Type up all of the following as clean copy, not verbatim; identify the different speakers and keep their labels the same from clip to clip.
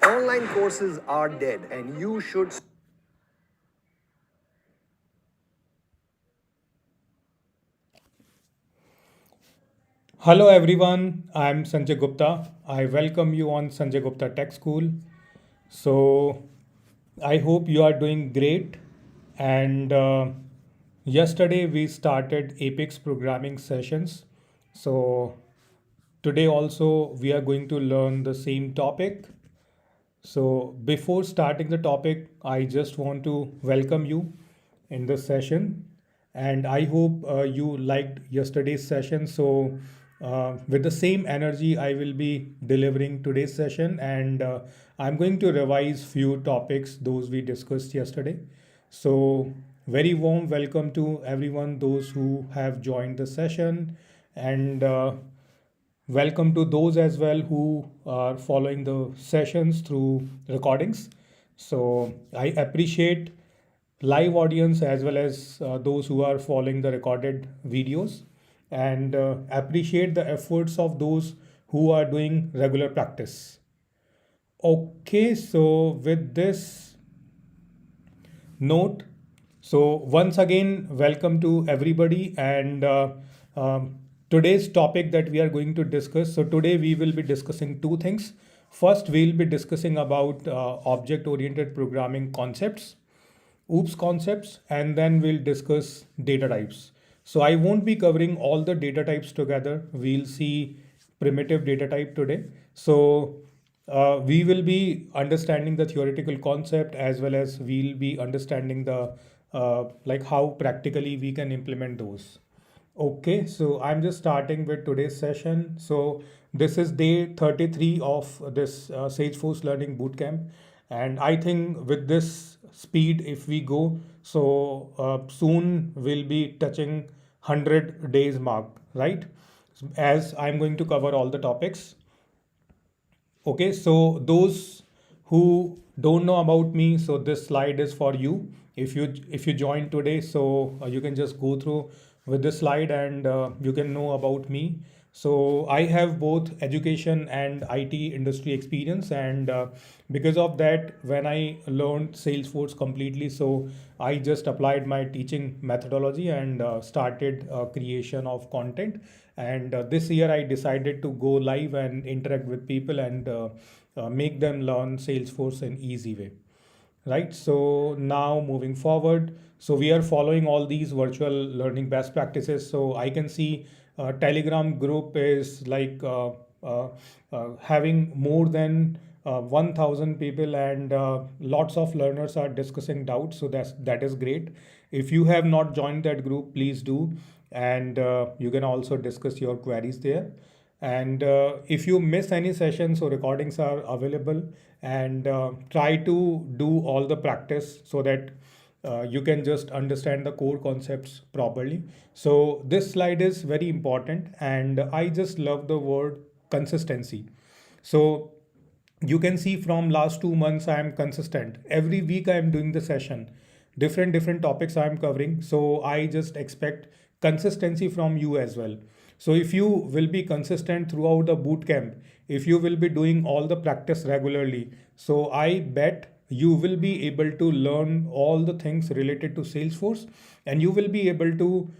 Speaker 1: Online courses are dead and you should.
Speaker 2: Hello everyone, I'm Sanjay Gupta. I welcome you on Sanjay Gupta Tech School. So, I hope you are doing great. And yesterday we started Apex programming sessions. So, today also we are going to learn the same topic. So, before starting the topic, I just want to welcome you in this session. And I hope you liked yesterday's session. So, with the same energy, I will be delivering today's session. And I'm going to revise few topics, those we discussed yesterday. So, very warm welcome to everyone, those who have joined the session. And welcome to those as well who are following the sessions through recordings. So I appreciate live audience as well as those who are following the recorded videos, and appreciate the efforts of those who are doing regular practice. Okay, so with this note, so once again, welcome to everybody. And today's topic that we are going to discuss. So today we will be discussing two things. First, we'll be discussing about object-oriented programming concepts, OOPS concepts, and then we'll discuss data types. So I won't be covering all the data types together. We'll see primitive data type today. So we will be understanding the theoretical concept as well as we'll be understanding the like how practically we can implement those. Okay, so I'm just starting with today's session. So this is day 33 of this Salesforce Learning Bootcamp. And I think with this speed, if we go, so soon we'll be touching 100 days mark, right? As I'm going to cover all the topics. Okay, so those who don't know about me, so this slide is for you. If you joined today, so you can just go through with this slide and you can know about me. So I have both education and IT industry experience, and because of that, when I learned Salesforce completely, so I just applied my teaching methodology and started creation of content. And this year I decided to go live and interact with people and make them learn Salesforce in easy way. Right. So now moving forward, so we are following all these virtual learning best practices. So I can see Telegram group is like having more than 1000 people, and lots of learners are discussing doubts. So that is great. If you have not joined that group, please do, and you can also discuss your queries there. And if you miss any sessions, so recordings are available, and try to do all the practice so that you can just understand the core concepts properly. So this slide is very important, and I just love the word consistency. So you can see from last 2 months I am consistent. Every week I am doing the session, different topics I am covering. So I just expect consistency from you as well. So if you will be consistent throughout the boot camp, if you will be doing all the practice regularly, so I bet you will be able to learn all the things related to Salesforce, and you will be able to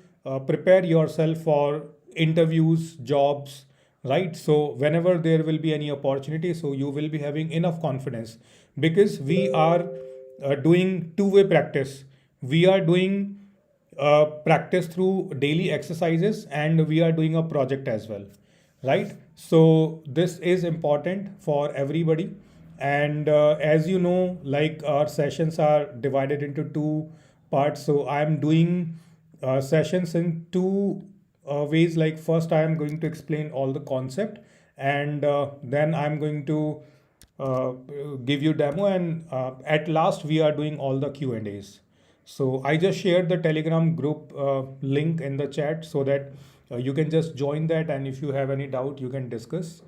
Speaker 2: prepare yourself for interviews, jobs, right? So whenever there will be any opportunity, so you will be having enough confidence, because we are doing two-way practice. We are doing practice through daily exercises, and we are doing a project as well, right? So this is important for everybody. And as you know, like our sessions are divided into two parts. So I'm doing sessions in two ways. Like first I am going to explain all the concept, and then I'm going to uh, give you demo, and at last we are doing all the Q and A's. So I just shared the Telegram group link in the chat so that you can just join that, and if you have any doubt, you can discuss.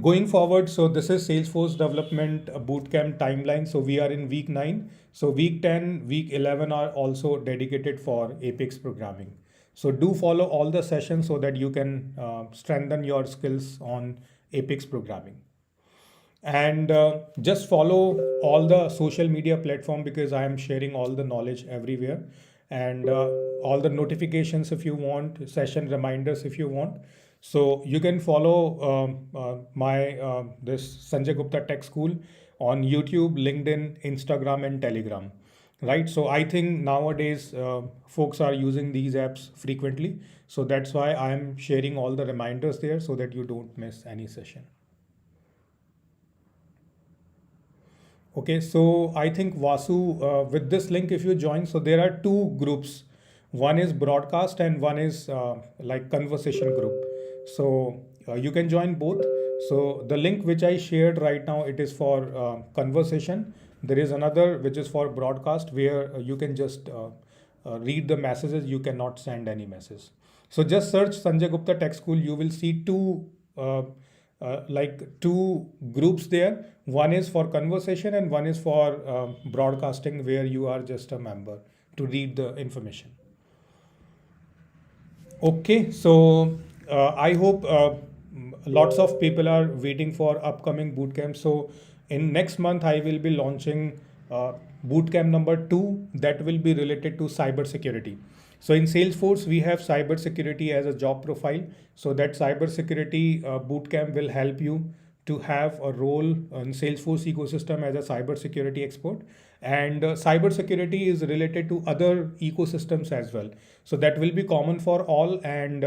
Speaker 2: Going forward, so this is Salesforce Development Bootcamp Timeline. So we are in week 9. So week 10, week 11 are also dedicated for Apex programming. So do follow all the sessions so that you can strengthen your skills on Apex programming. And just follow all the social media platform, because I am sharing all the knowledge everywhere, and all the notifications if you want, session reminders if you want. So you can follow my this Sanjay Gupta Tech School on YouTube, LinkedIn, Instagram, and Telegram. Right. So I think nowadays folks are using these apps frequently. So that's why I'm sharing all the reminders there so that you don't miss any session. Okay, so I think Vasu, with this link, if you join, so there are two groups. One is broadcast and one is like conversation group. So you can join both. So the link which I shared right now, it is for conversation. There is another which is for broadcast, where you can just read the messages. You cannot send any message. So just search Sanjay Gupta Tech School. You will see like two groups there. One is for conversation and one is for broadcasting, where you are just a member to read the information. Okay, so I hope lots of people are waiting for upcoming bootcamp. So in next month, I will be launching bootcamp number 2 that will be related to cybersecurity. So in Salesforce, we have cybersecurity as a job profile. So that cybersecurity bootcamp will help you to have a role in Salesforce ecosystem as a cybersecurity expert. And cybersecurity is related to other ecosystems as well. So that will be common for all, and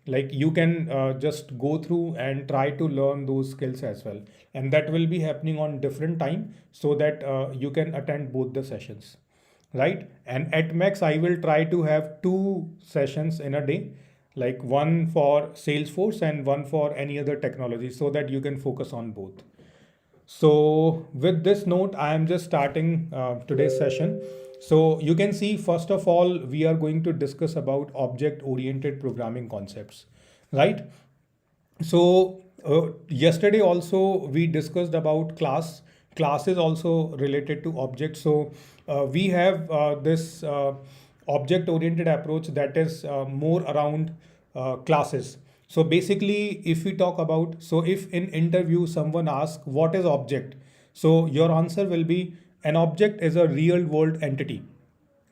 Speaker 2: like you can just go through and try to learn those skills as well. And that will be happening on different time, so that you can attend both the sessions, right? And at max, I will try to have 2 sessions in a day, like one for Salesforce and one for any other technology, so that you can focus on both. So with this note, I am just starting today's session. So you can see, first of all, we are going to discuss about object-oriented programming concepts, right? So yesterday also we discussed about class. Class is also related to object. So we have this object-oriented approach that is more around classes. So basically, if we talk about, so if in interview someone asks what is object, so your answer will be, an object is a real world entity,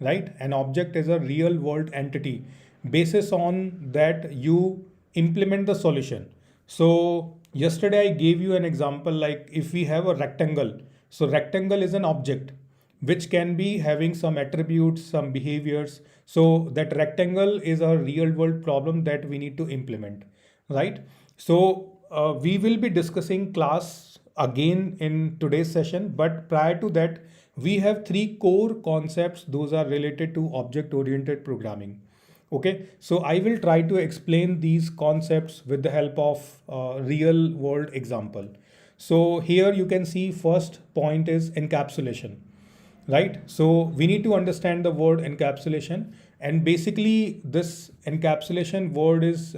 Speaker 2: right? An object is a real world entity. Basis on that, you implement the solution. So yesterday I gave you an example, like if we have a rectangle, so rectangle is an object which can be having some attributes, some behaviors. So that rectangle is a real world problem that we need to implement, right? So we will be discussing class again in today's session, but prior to that, we have 3 core concepts. Those are related to object oriented programming. Okay, so I will try to explain these concepts with the help of real world example. So here you can see, first point is encapsulation, right? So we need to understand the word encapsulation, and basically this encapsulation word is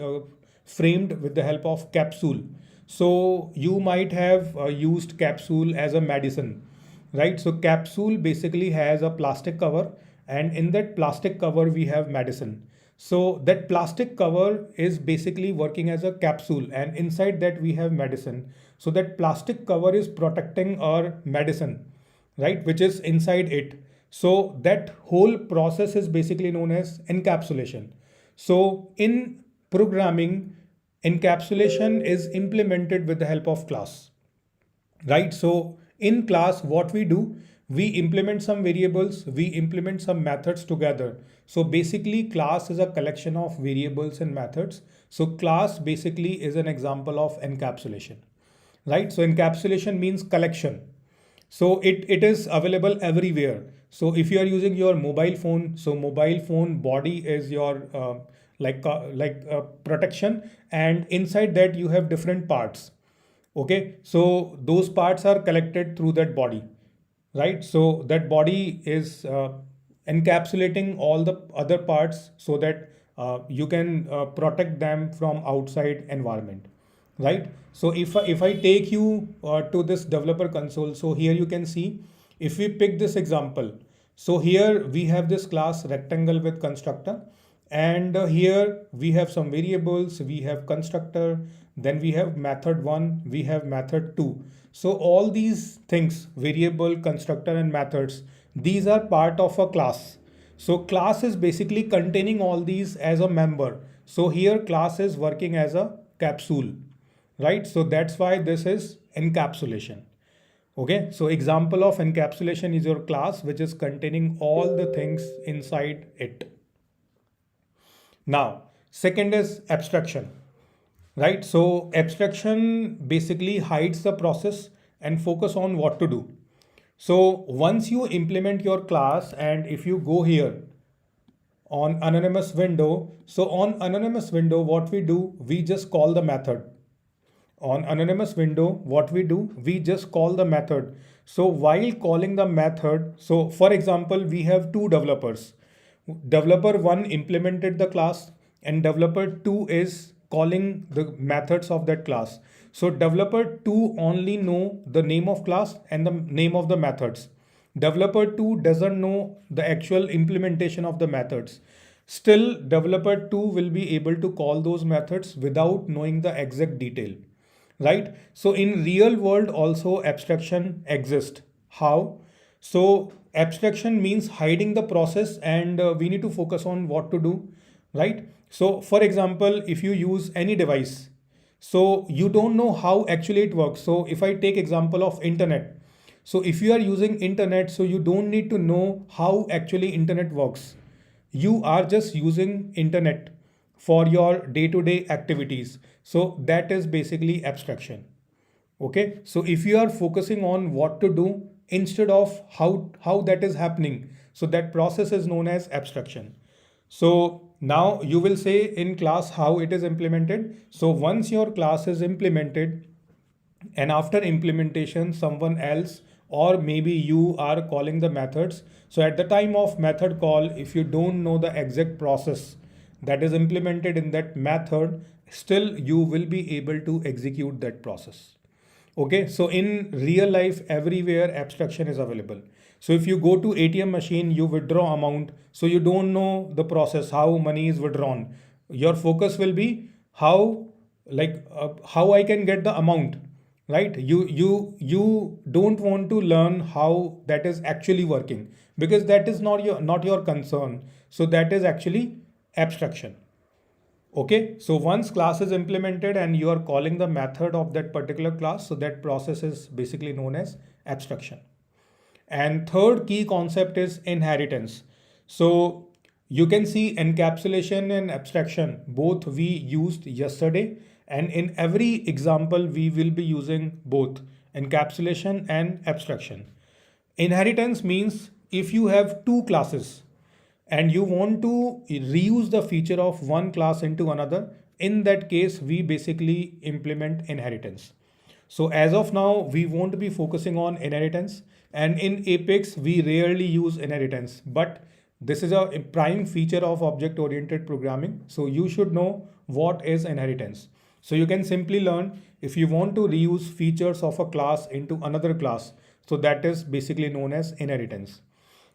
Speaker 2: framed with the help of capsule. So you might have used capsule as a medicine, right? So capsule basically has a plastic cover, and in that plastic cover we have medicine. So that plastic cover is basically working as a capsule, and inside that we have medicine. So that plastic cover is protecting our medicine, right, which is inside it. So that whole process is basically known as encapsulation. So in programming, encapsulation is implemented with the help of class, right? So in class, what we do, we implement some variables, we implement some methods together. So basically class is a collection of variables and methods. So class basically is an example of encapsulation, right? So encapsulation means collection. So it is available everywhere. So if you are using your mobile phone, so mobile phone body is your protection, and inside that you have different parts. Okay, so those parts are collected through that body, right? So that body is encapsulating all the other parts, so that you can protect them from outside environment, right? So if I take you to this developer console, so here you can see, if we pick this example, so here we have this class rectangle with constructor, and here we have some variables, we have constructor, then we have method 1, we have method 2. So all these things, variable, constructor and methods, these are part of a class. So class is basically containing all these as a member. So here class is working as a capsule, right? So that's why this is encapsulation. Okay, so example of encapsulation is your class, which is containing all the things inside it. Now, second is abstraction, right? So abstraction basically hides the process and focus on what to do. So once you implement your class, and if you go here on anonymous window, so on anonymous window, what we do, we just call the method. On anonymous window, what we do, we just call the method. So while calling the method, so for example, we have two developers. Developer 1 implemented the class and developer 2 is calling the methods of that class. So developer 2 only know the name of class and the name of the methods. Developer 2 doesn't know the actual implementation of the methods. Still, developer 2 will be able to call those methods without knowing the exact detail, right? So in real world also abstraction exists. How? So abstraction means hiding the process, and we need to focus on what to do, right? So for example, if you use any device, so you don't know how actually it works. So if I take example of internet, so if you are using internet, so you don't need to know how actually internet works. You are just using internet for your day-to-day activities. So that is basically abstraction. Okay, so if you are focusing on what to do instead of how that is happening, so that process is known as abstraction. So now you will say in class how it is implemented. So once your class is implemented, and after implementation someone else or maybe you are calling the methods, so at the time of method call, if you don't know the exact process that is implemented in that method, still you will be able to execute that process. Okay, so in real life, everywhere abstraction is available. So if you go to ATM machine, you withdraw amount, so you don't know the process, how money is withdrawn. Your focus will be how, how I can get the amount, right? You don't want to learn how that is actually working, because that is not your concern. So that is actually abstraction. Okay, so once class is implemented and you are calling the method of that particular class, so that process is basically known as abstraction. And third key concept is inheritance. So you can see encapsulation and abstraction, both we used yesterday, and in every example we will be using both encapsulation and abstraction. Inheritance means if you have two classes and you want to reuse the feature of one class into another, in that case we basically implement inheritance. So as of now we won't be focusing on inheritance, and in Apex we rarely use inheritance, but this is a prime feature of object oriented programming, so you should know what is inheritance. So you can simply learn, if you want to reuse features of a class into another class, so that is basically known as inheritance.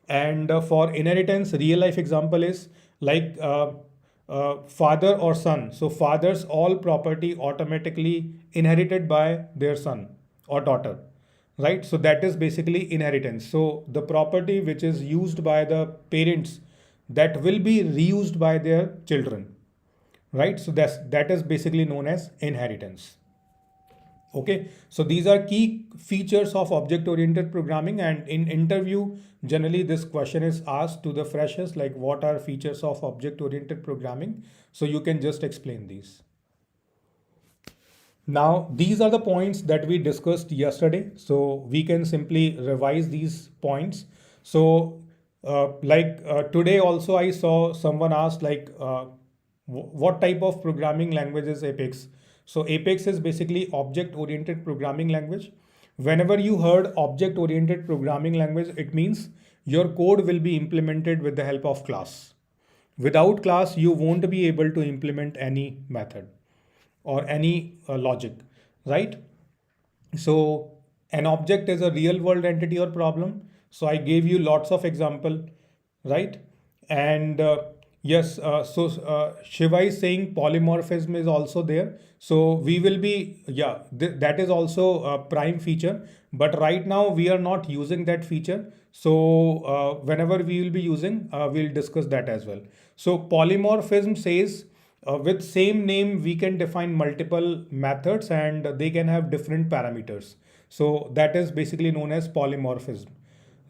Speaker 2: And for inheritance, real life example is like father or son. So father's all property automatically inherited by their son or daughter, right? So that is basically inheritance. So the property which is used by the parents, that will be reused by their children, right? So that is basically known as inheritance. Okay, so these are key features of object-oriented programming, and in interview, generally this question is asked to the freshers, like what are features of object-oriented programming? So you can just explain these. Now, these are the points that we discussed yesterday. So we can simply revise these points. So today also I saw someone asked what type of programming language is Apex? So Apex is basically object-oriented programming language. Whenever you heard object-oriented programming language, it means your code will be implemented with the help of class. Without class, you won't be able to implement any method or any logic, right? So an object is a real world entity or problem. So I gave you lots of example, right? And Yes, Shiva is saying polymorphism is also there. So we will be, yeah, that is also a prime feature. But right now we are not using that feature. So whenever we will be using, we'll discuss that as well. So polymorphism says with same name we can define multiple methods and they can have different parameters. So that is basically known as polymorphism,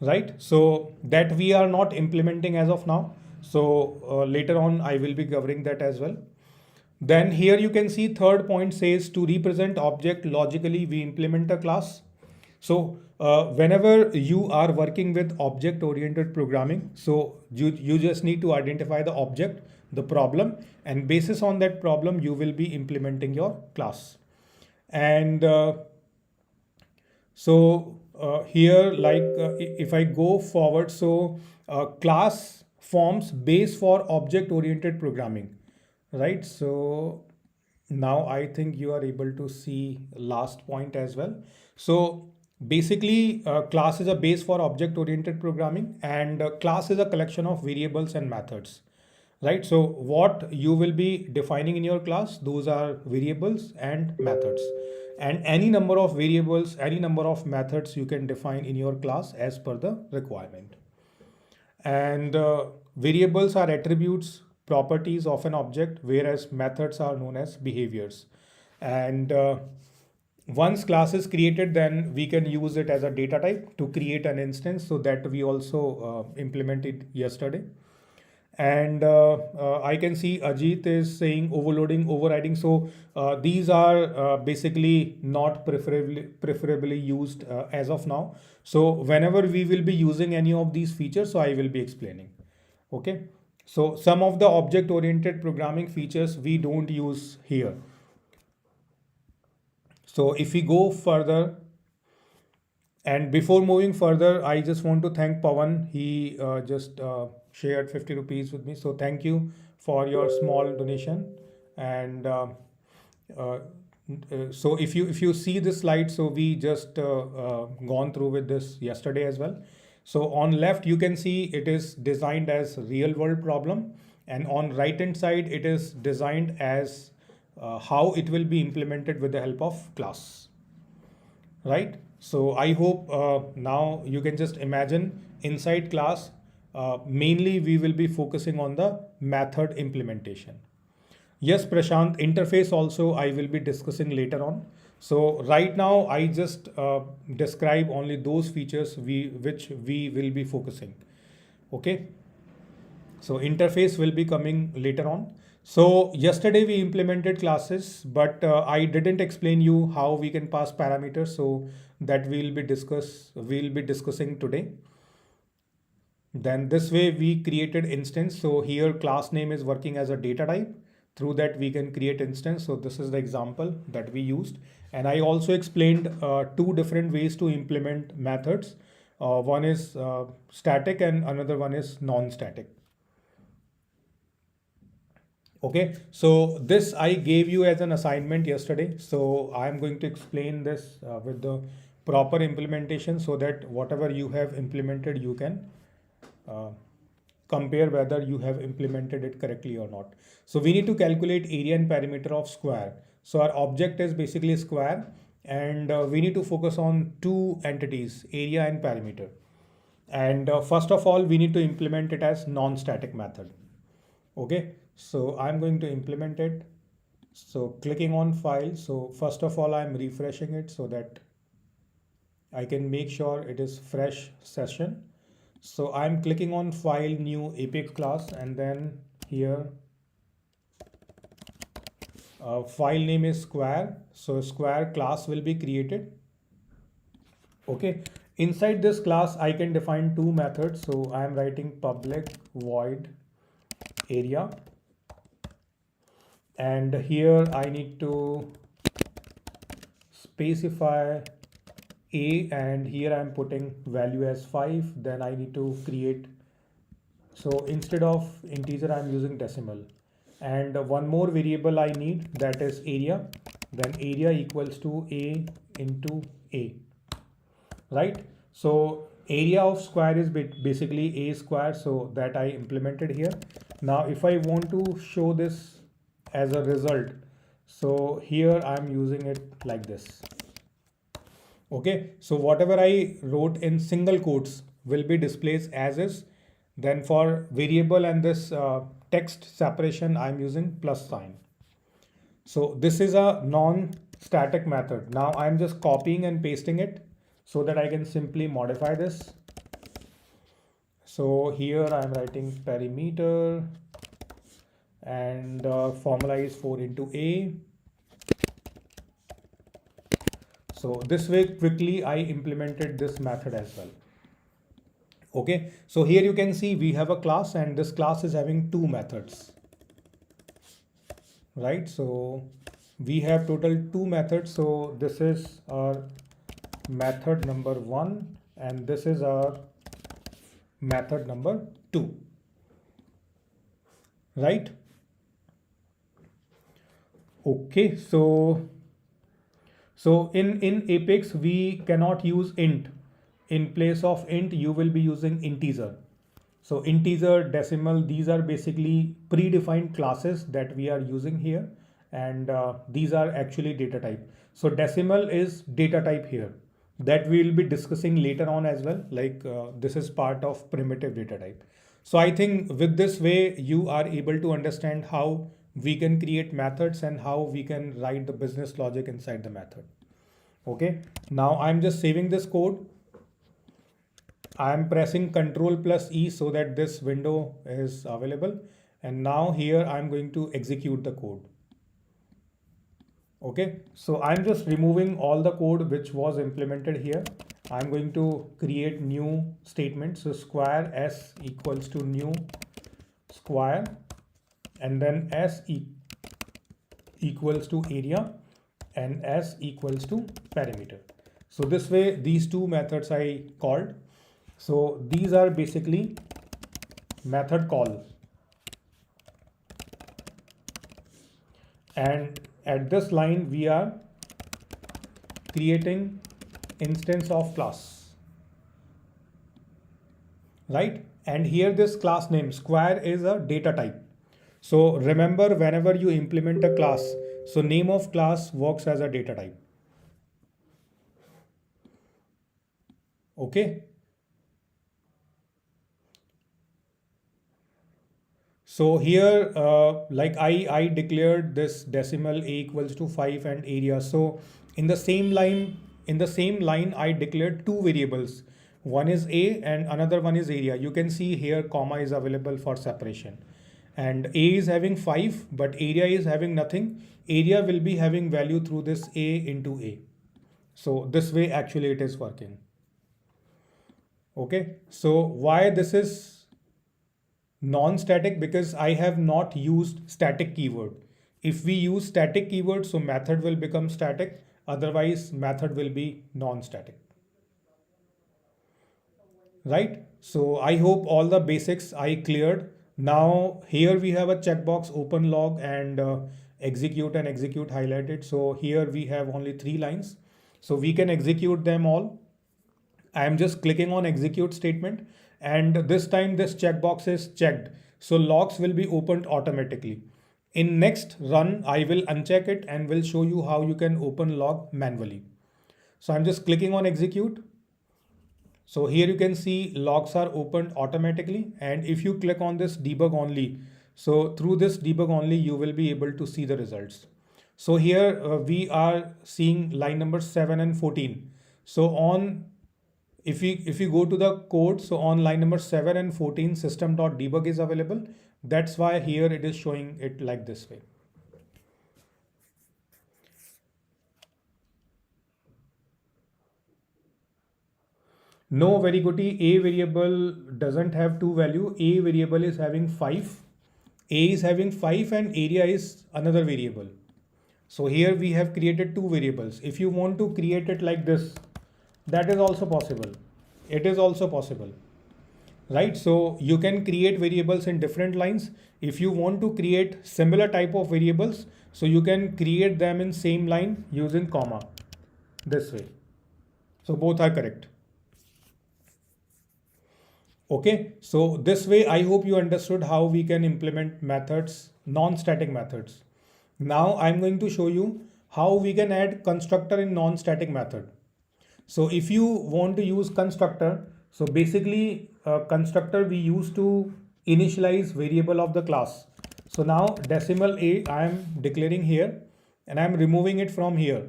Speaker 2: right? So that we are not implementing as of now. So later on I will be covering that as well. Then here you can see third point says to represent object logically we implement a class. So whenever you are working with object oriented programming, so you just need to identify the object, the problem, and basis on that problem you will be implementing your class. And here, like if I go forward, so class forms base for object-oriented programming, right? So now I think you are able to see last point as well. So basically, class is a base for object-oriented programming, and class is a collection of variables and methods, right? So what you will be defining in your class, those are variables and methods, and any number of variables, any number of methods you can define in your class as per the requirement. And variables are attributes, properties of an object, whereas methods are known as behaviors. And once class is created, then we can use it as a data type to create an instance, so that we also implemented yesterday. And I can see Ajit is saying overloading, overriding. So these are basically not preferably used as of now. So whenever we will be using any of these features, so I will be explaining. Okay. So some of the object oriented programming features we don't use here. So if we go further, and before moving further, I just want to thank Pawan. He just shared 50 rupees with me. So thank you for your small donation. And so if you see this slide, so we just gone through with this yesterday as well. So on left you can see it is designed as real world problem, and on right hand side it is designed as how it will be implemented with the help of class, right? So I hope now you can just imagine inside class, mainly we will be focusing on the method implementation. Yes, Prashant, interface also I will be discussing later on. So right now I just describe only those features which we will be focusing. Okay. So interface will be coming later on. So yesterday we implemented classes, but I didn't explain you how we can pass parameters. So that we'll be discussing today. Then this way we created instance. So here class name is working as a data type. Through that we can create instance. So this is the example that we used. And I also explained two different ways to implement methods. One is static and another one is non-static. Okay, so this I gave you as an assignment yesterday. So I'm going to explain this with the proper implementation, so that whatever you have implemented, you can compare whether you have implemented it correctly or not. So we need to calculate area and perimeter of square. So our object is basically square, and we need to focus on two entities, area and perimeter. And first of all, we need to implement it as non-static method. Okay, so I'm going to implement it. So clicking on file. So first of all, I'm refreshing it so that I can make sure it is fresh session. So I'm clicking on file, new Apex class, and then here file name is square. So square class will be created. Okay, inside this class I can define two methods. So I am writing public void area, and here I need to specify a, and here I'm putting value as 5. Then I need to create, so instead of integer I'm using decimal, and one more variable I need, that is area. Then area equals to a into a, right? So area of square is basically a square, so that I implemented here. Now if I want to show this as a result, so here I'm using it like this. Okay, so whatever I wrote in single quotes will be displayed as is. Then for variable and this text separation, I'm using plus sign. So this is a non-static method. Now I'm just copying and pasting it so that I can simply modify this. So here I'm writing perimeter and formula is 4 into A. So this way quickly I implemented this method as well. Okay, so here you can see we have a class and this class is having two methods, right? So we have total two methods. So this is our method number 1 and this is our method number 2, right? Okay, so in Apex we cannot use int. In place of int you will be using integer. So integer, decimal, these are basically predefined classes that we are using here, and these are actually data type. So decimal is data type here that we will be discussing later on as well. Like this is part of primitive data type. So I think with this way you are able to understand how we can create methods and how we can write the business logic inside the method. Okay, now I'm just saving this code. I'm pressing Ctrl plus E so that this window is available. And now here I'm going to execute the code. Okay, so I'm just removing all the code which was implemented here. I'm going to create new statement. So square S equals to new square and then S equals to area and S equals to perimeter. So this way these two methods I called. So these are basically method calls. And at this line we are creating instance of class, right? And here this class name square is a data type. So remember, whenever you implement a class, so name of class works as a data type. Okay. So here, like I declared this decimal a equals to 5 and area. So in the same line, I declared two variables. One is a and another one is area. You can see here comma is available for separation. And a is having 5, but area is having nothing. Area will be having value through this a into a. So this way actually it is working. Okay, so why this is non-static? Because I have not used static keyword. If we use static keyword, so method will become static. Otherwise, method will be non-static. Right? So I hope all the basics I cleared. Now here we have a checkbox open log and execute and execute highlighted. So here we have only 3 lines. So we can execute them all. I am just clicking on execute statement and this time this checkbox is checked. So logs will be opened automatically. In next run, I will uncheck it and will show you how you can open log manually. So I'm just clicking on execute. So here you can see logs are opened automatically. And if you click on this debug only, so through this debug only, you will be able to see the results. So here we are seeing line number 7 and 14. So on if you go to the code, so on line number 7 and 14 system.debug is available. That's why here it is showing it like this way. No, very good. A variable doesn't have two value. A variable is having 5. A is having 5 and area is another variable. So here we have created two variables. If you want to create it like this, that is also possible. It is also possible, right? So you can create variables in different lines. If you want to create similar type of variables, so you can create them in same line using comma this way. So both are correct. Okay, so this way I hope you understood how we can implement methods, non-static methods. Now I'm going to show you how we can add constructor in non-static method. So if you want to use constructor, so basically constructor we use to initialize variable of the class. So now decimal a I am declaring here and I am removing it from here,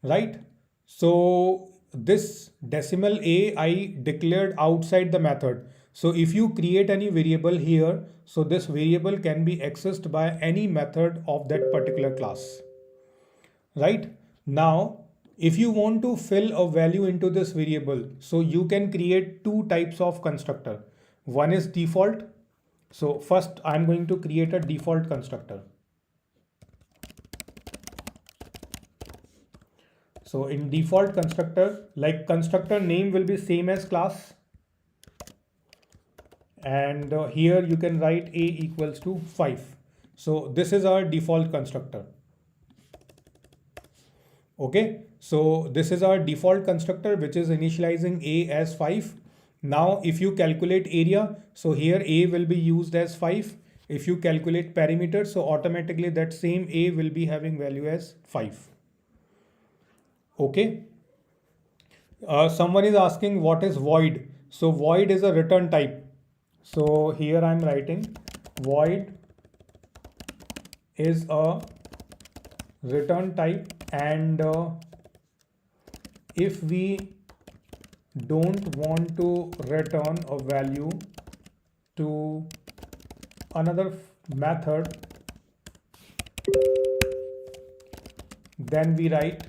Speaker 2: right? So this decimal a I declared outside the method. So if you create any variable here, so this variable can be accessed by any method of that particular class, right? Now, if you want to fill a value into this variable, so you can create two types of constructor. One is default. So first I'm going to create a default constructor. So in default constructor, like constructor name will be same as class. And here you can write a equals to 5. So this is our default constructor. Okay, so this is our default constructor which is initializing a as 5. Now if you calculate area, so here a will be used as 5. If you calculate perimeter, so automatically that same a will be having value as 5. Okay. Someone is asking what is void. So void is a return type. So here I'm writing void is a return type, and if we don't want to return a value to another method, then we write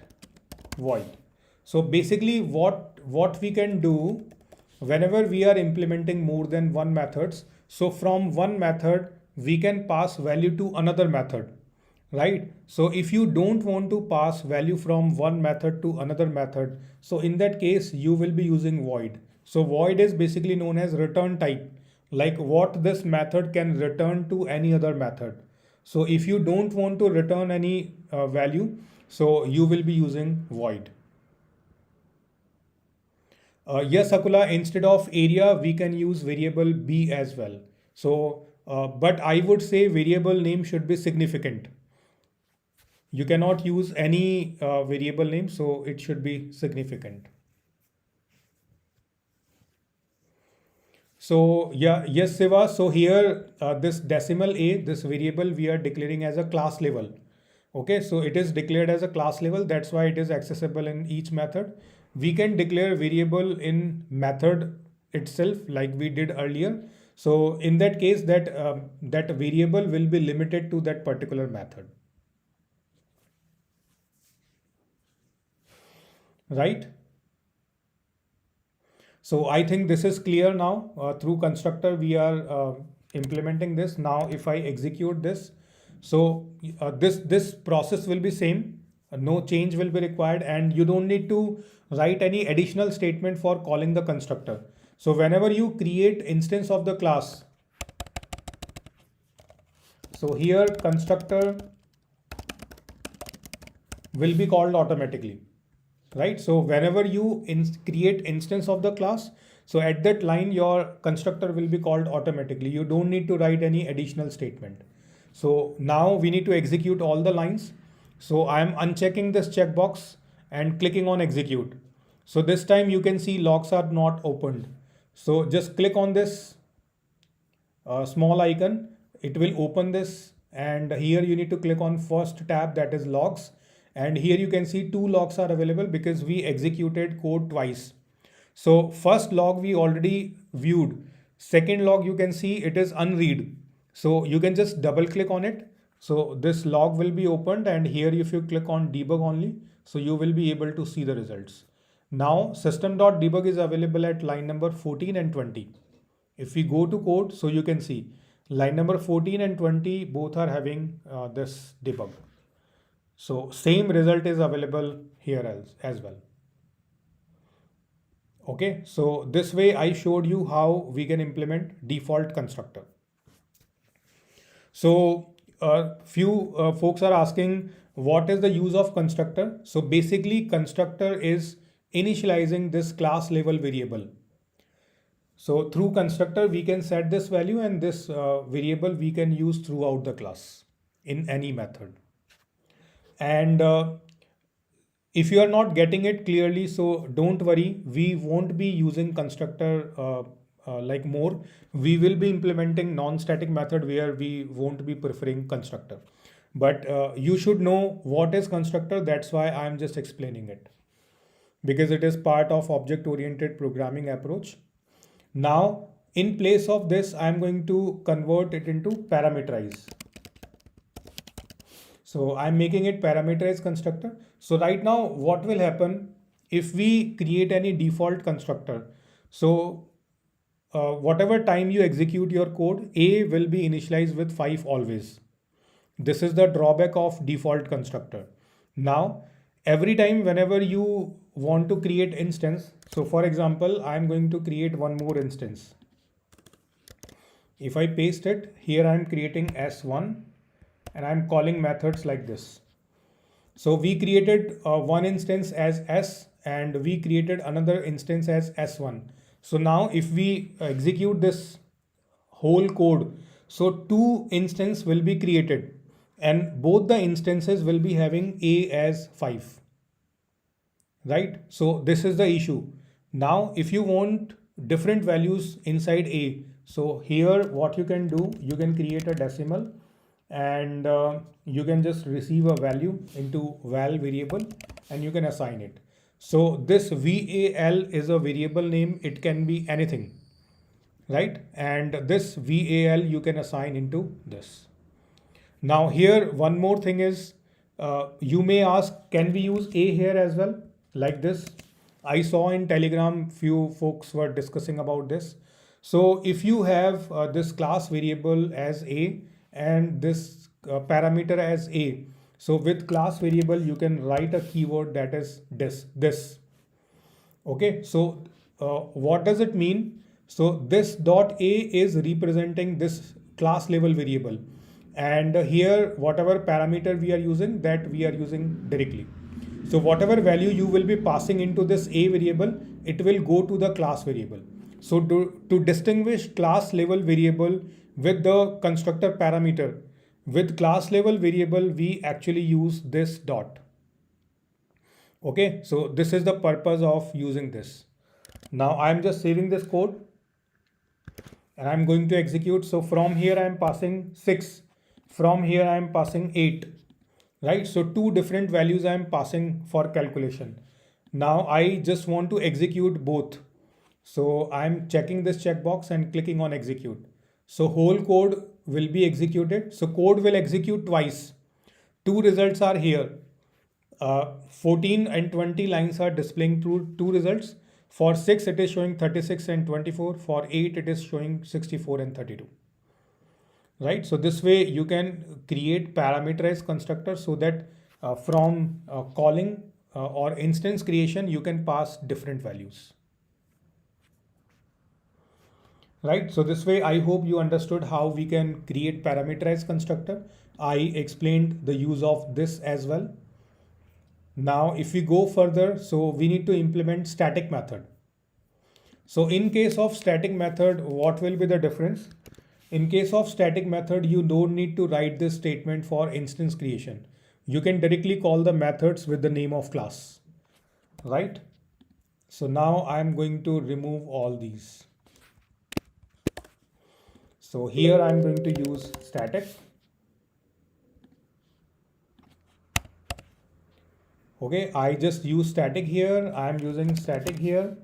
Speaker 2: void. So basically what we can do whenever we are implementing more than one methods, so from one method we can pass value to another method, right? So if you don't want to pass value from one method to another method, so in that case you will be using void. So void is basically known as return type, like what this method can return to any other method. So if you don't want to return any value, so you will be using void. Yes, Akula, instead of area, we can use variable b as well. So, but I would say variable name should be significant. You cannot use any variable name, so it should be significant. So yeah, yes, Siva. So here, this decimal a, this variable we are declaring as a class level. Okay, so it is declared as a class level. That's why it is accessible in each method. We can declare variable in method itself like we did earlier. So in that case, that variable will be limited to that particular method. Right? So I think this is clear now. Through constructor, we are implementing this. Now, if I execute this, so this process will be same. No change will be required, and you don't need to write any additional statement for calling the constructor. So whenever you create instance of the class, so here constructor will be called automatically, right? So whenever you create instance of the class, so at that line your constructor will be called automatically. You don't need to write any additional statement. So now we need to execute all the lines. So I am unchecking this checkbox and clicking on execute. So this time you can see logs are not opened. So just click on this small icon. It will open this, and here you need to click on first tab, that is logs. And here you can see two logs are available because we executed code twice. So first log we already viewed. Second log you can see it is unread. So you can just double click on it. So this log will be opened, and here if you click on debug only, so you will be able to see the results. Now system.debug is available at line number 14 and 20. If we go to code, so you can see line number 14 and 20 both are having this debug. So same result is available here as well. Okay, so this way I showed you how we can implement default constructor. So few folks are asking what is the use of constructor. So basically constructor is initializing this class level variable. So through constructor, we can set this value, and this variable we can use throughout the class in any method. And if you are not getting it clearly, so don't worry, we won't be using constructor like more. We will be implementing non-static method where we won't be preferring constructor. But you should know what is constructor. That's why I'm just explaining it, because it is part of object-oriented programming approach. Now, in place of this, I'm going to convert it into parameterize. So I'm making it parameterized constructor. So right now, what will happen if we create any default constructor? So whatever time you execute your code, A will be initialized with 5 always. This is the drawback of default constructor. Now, every time whenever you want to create instance, so for example, I'm going to create one more instance. If I paste it, here I'm creating S1 and I'm calling methods like this. So we created one instance as S and we created another instance as S1. So now if we execute this whole code, so 2 instances will be created and both the instances will be having A as 5. Right? So this is the issue. Now if you want different values inside A, so here what you can do, you can create a decimal and you can just receive a value into val variable and you can assign it. So this val is a variable name. It can be anything, right? And this val you can assign into this. Now here one more thing is you may ask, can we use A here as well like this? I saw in Telegram few folks were discussing about this. So if you have this class variable as A and this parameter as A, so with class variable you can write a keyword that is this. Okay, so what does it mean? So this dot A is representing this class level variable, and here whatever parameter we are using, that we are using directly. So whatever value you will be passing into this A variable, it will go to the class variable. So to distinguish class level variable with the constructor parameter, with class level variable, we actually use this dot. Okay, so this is the purpose of using this. Now I'm just saving this code and I'm going to execute. So from here I'm passing 6, from here I'm passing 8, right? So 2 different values I'm passing for calculation. Now I just want to execute both. So I'm checking this checkbox and clicking on execute. So whole code will be executed. So code will execute twice. 2 results are here. 14 and 20 lines are displaying through 2 results. For 6 it is showing 36 and 24. For 8 it is showing 64 and 32. Right? So this way you can create parameterized constructors so that from calling or instance creation you can pass different values. Right? So this way I hope you understood how we can create parameterized constructor. I explained the use of this as well. Now if we go further, so we need to implement static method. So in case of static method, what will be the difference? In case of static method, you don't need to write this statement for instance creation. You can directly call the methods with the name of class, right? So now I'm going to remove all these. So here I'm going to use static. Okay, I just use static here. I'm using static here.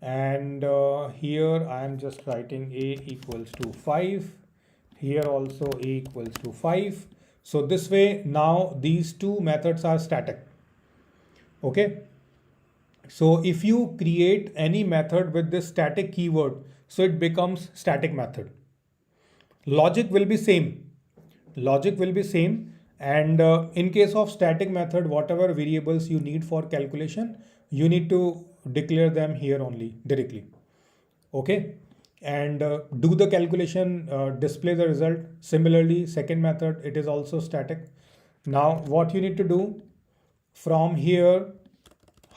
Speaker 2: And here I am just writing A equals to 5. Here also A equals to 5. So this way now these 2 methods are static. Okay. So if you create any method with this static keyword, so it becomes static method. Logic will be same. Logic will be same. And in case of static method, whatever variables you need for calculation, you need to declare them here only directly. Okay. And do the calculation, display the result. Similarly, second method, it is also static. Now what you need to do, from here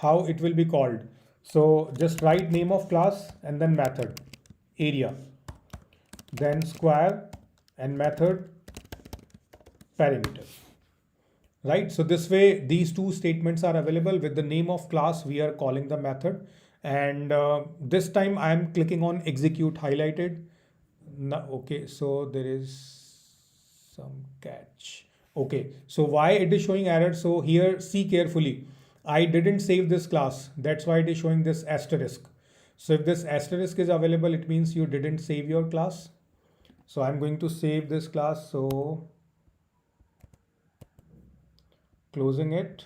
Speaker 2: how it will be called. So just write name of class and then method, area, then square and method perimeter. Right, so this way these two statements are available. With the name of class we are calling the method, and this time I am clicking on execute highlighted. No, okay, so there is some catch. Okay, so why it is showing error? So here see carefully, I didn't save this class, that's why it is showing this asterisk. So if this asterisk is available, it means you didn't save your class. So I'm going to save this class, so closing it,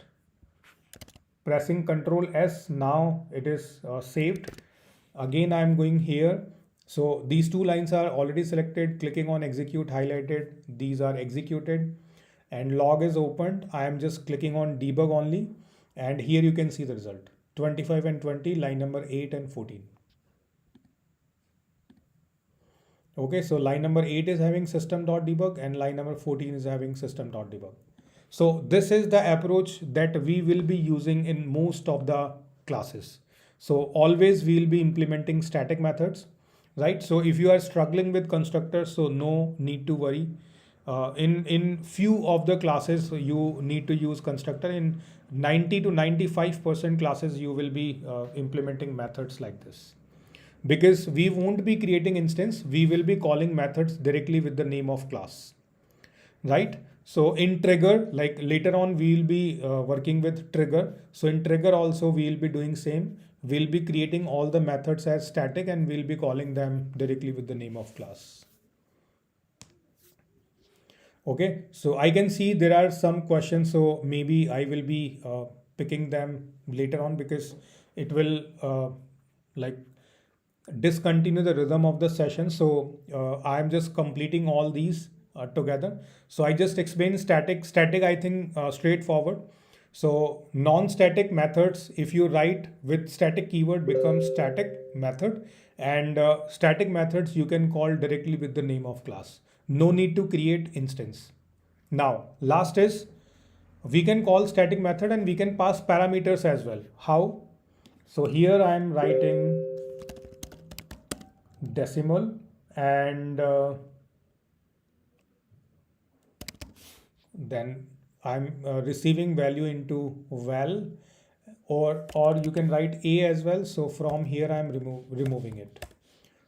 Speaker 2: pressing Ctrl S, now it is saved. Again I am going here, so these two lines are already selected, clicking on execute highlighted, these are executed, and log is opened. I am just clicking on debug only, and here you can see the result, 25 and 20, line number 8 and 14. Okay, so line number 8 is having system.debug and line number 14 is having system.debug. So this is the approach that we will be using in most of the classes. So always we will be implementing static methods, right? So if you are struggling with constructors, so no need to worry. In few of the classes you need to use constructor. In 90 to 95% classes you will be implementing methods like this. Because we won't be creating instance, we will be calling methods directly with the name of class, right? So in trigger, like later on we will be working with trigger. So in trigger also we will be doing same. We'll be creating all the methods as static and we'll be calling them directly with the name of class. Okay, so I can see there are some questions, so maybe I will be picking them later on because it will like discontinue the rhythm of the session. So I'm just completing all these together. So I just explained static. Static, I think straightforward. So non-static methods, if you write with static keyword, becomes static method, and static methods you can call directly with the name of class. No need to create instance. Now, last is we can call static method and we can pass parameters as well. How? So here I am writing decimal and then I'm receiving value into val, or you can write a as well. So from here I'm removing it.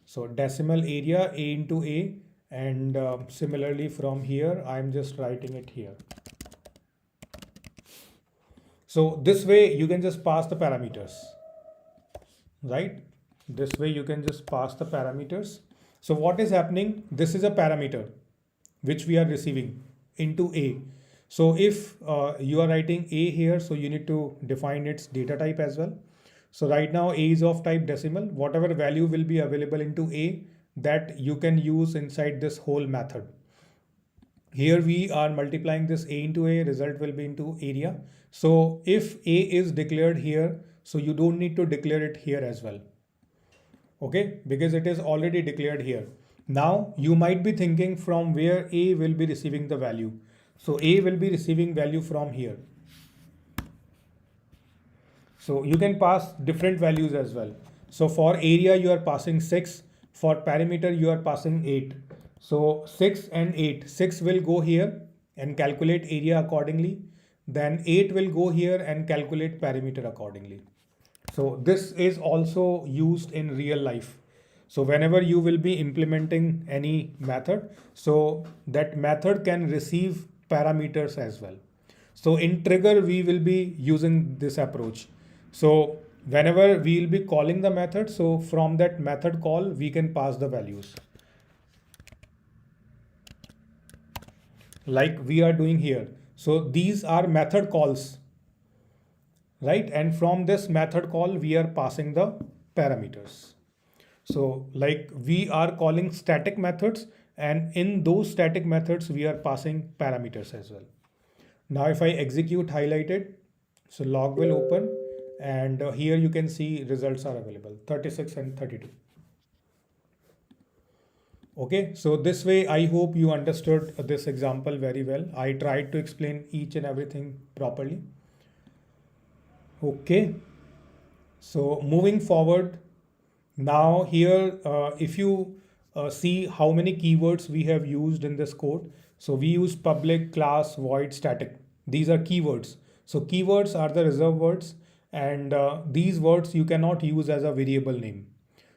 Speaker 2: So decimal area a into a, and similarly from here I'm just writing it here. So this way you can just pass the parameters, right? This way you can just pass the parameters. So what is happening? This is a parameter which we are receiving into a. So if you are writing a here, so you need to define its data type as well. So right now a is of type decimal. Whatever value will be available into a, that you can use inside this whole method. Here we are multiplying this a into a, result will be into area. So if a is declared here, so you don't need to declare it here as well. Okay, because it is already declared here. Now you might be thinking from where a will be receiving the value. So a will be receiving value from here. So you can pass different values as well. So for area you are passing 6, for perimeter you are passing 8. So 6 and 8, 6 will go here and calculate area accordingly. Then 8 will go here and calculate perimeter accordingly. So this is also used in real life. So whenever you will be implementing any method, so that method can receive parameters as well. So in trigger, we will be using this approach. So whenever we will be calling the method, so from that method call, we can pass the values. Like we are doing here. So these are method calls, right? And from this method call, we are passing the parameters. So like we are calling static methods, and in those static methods, we are passing parameters as well. Now if I execute highlighted, so log will open, and here you can see results are available, 36 and 32. Okay, so this way I hope you understood this example very well. I tried to explain each and everything properly. Okay, So moving forward, now here, if you see how many keywords we have used in this code. So we use public, class, void, static. These are keywords. So keywords are the reserved words, and these words you cannot use as a variable name.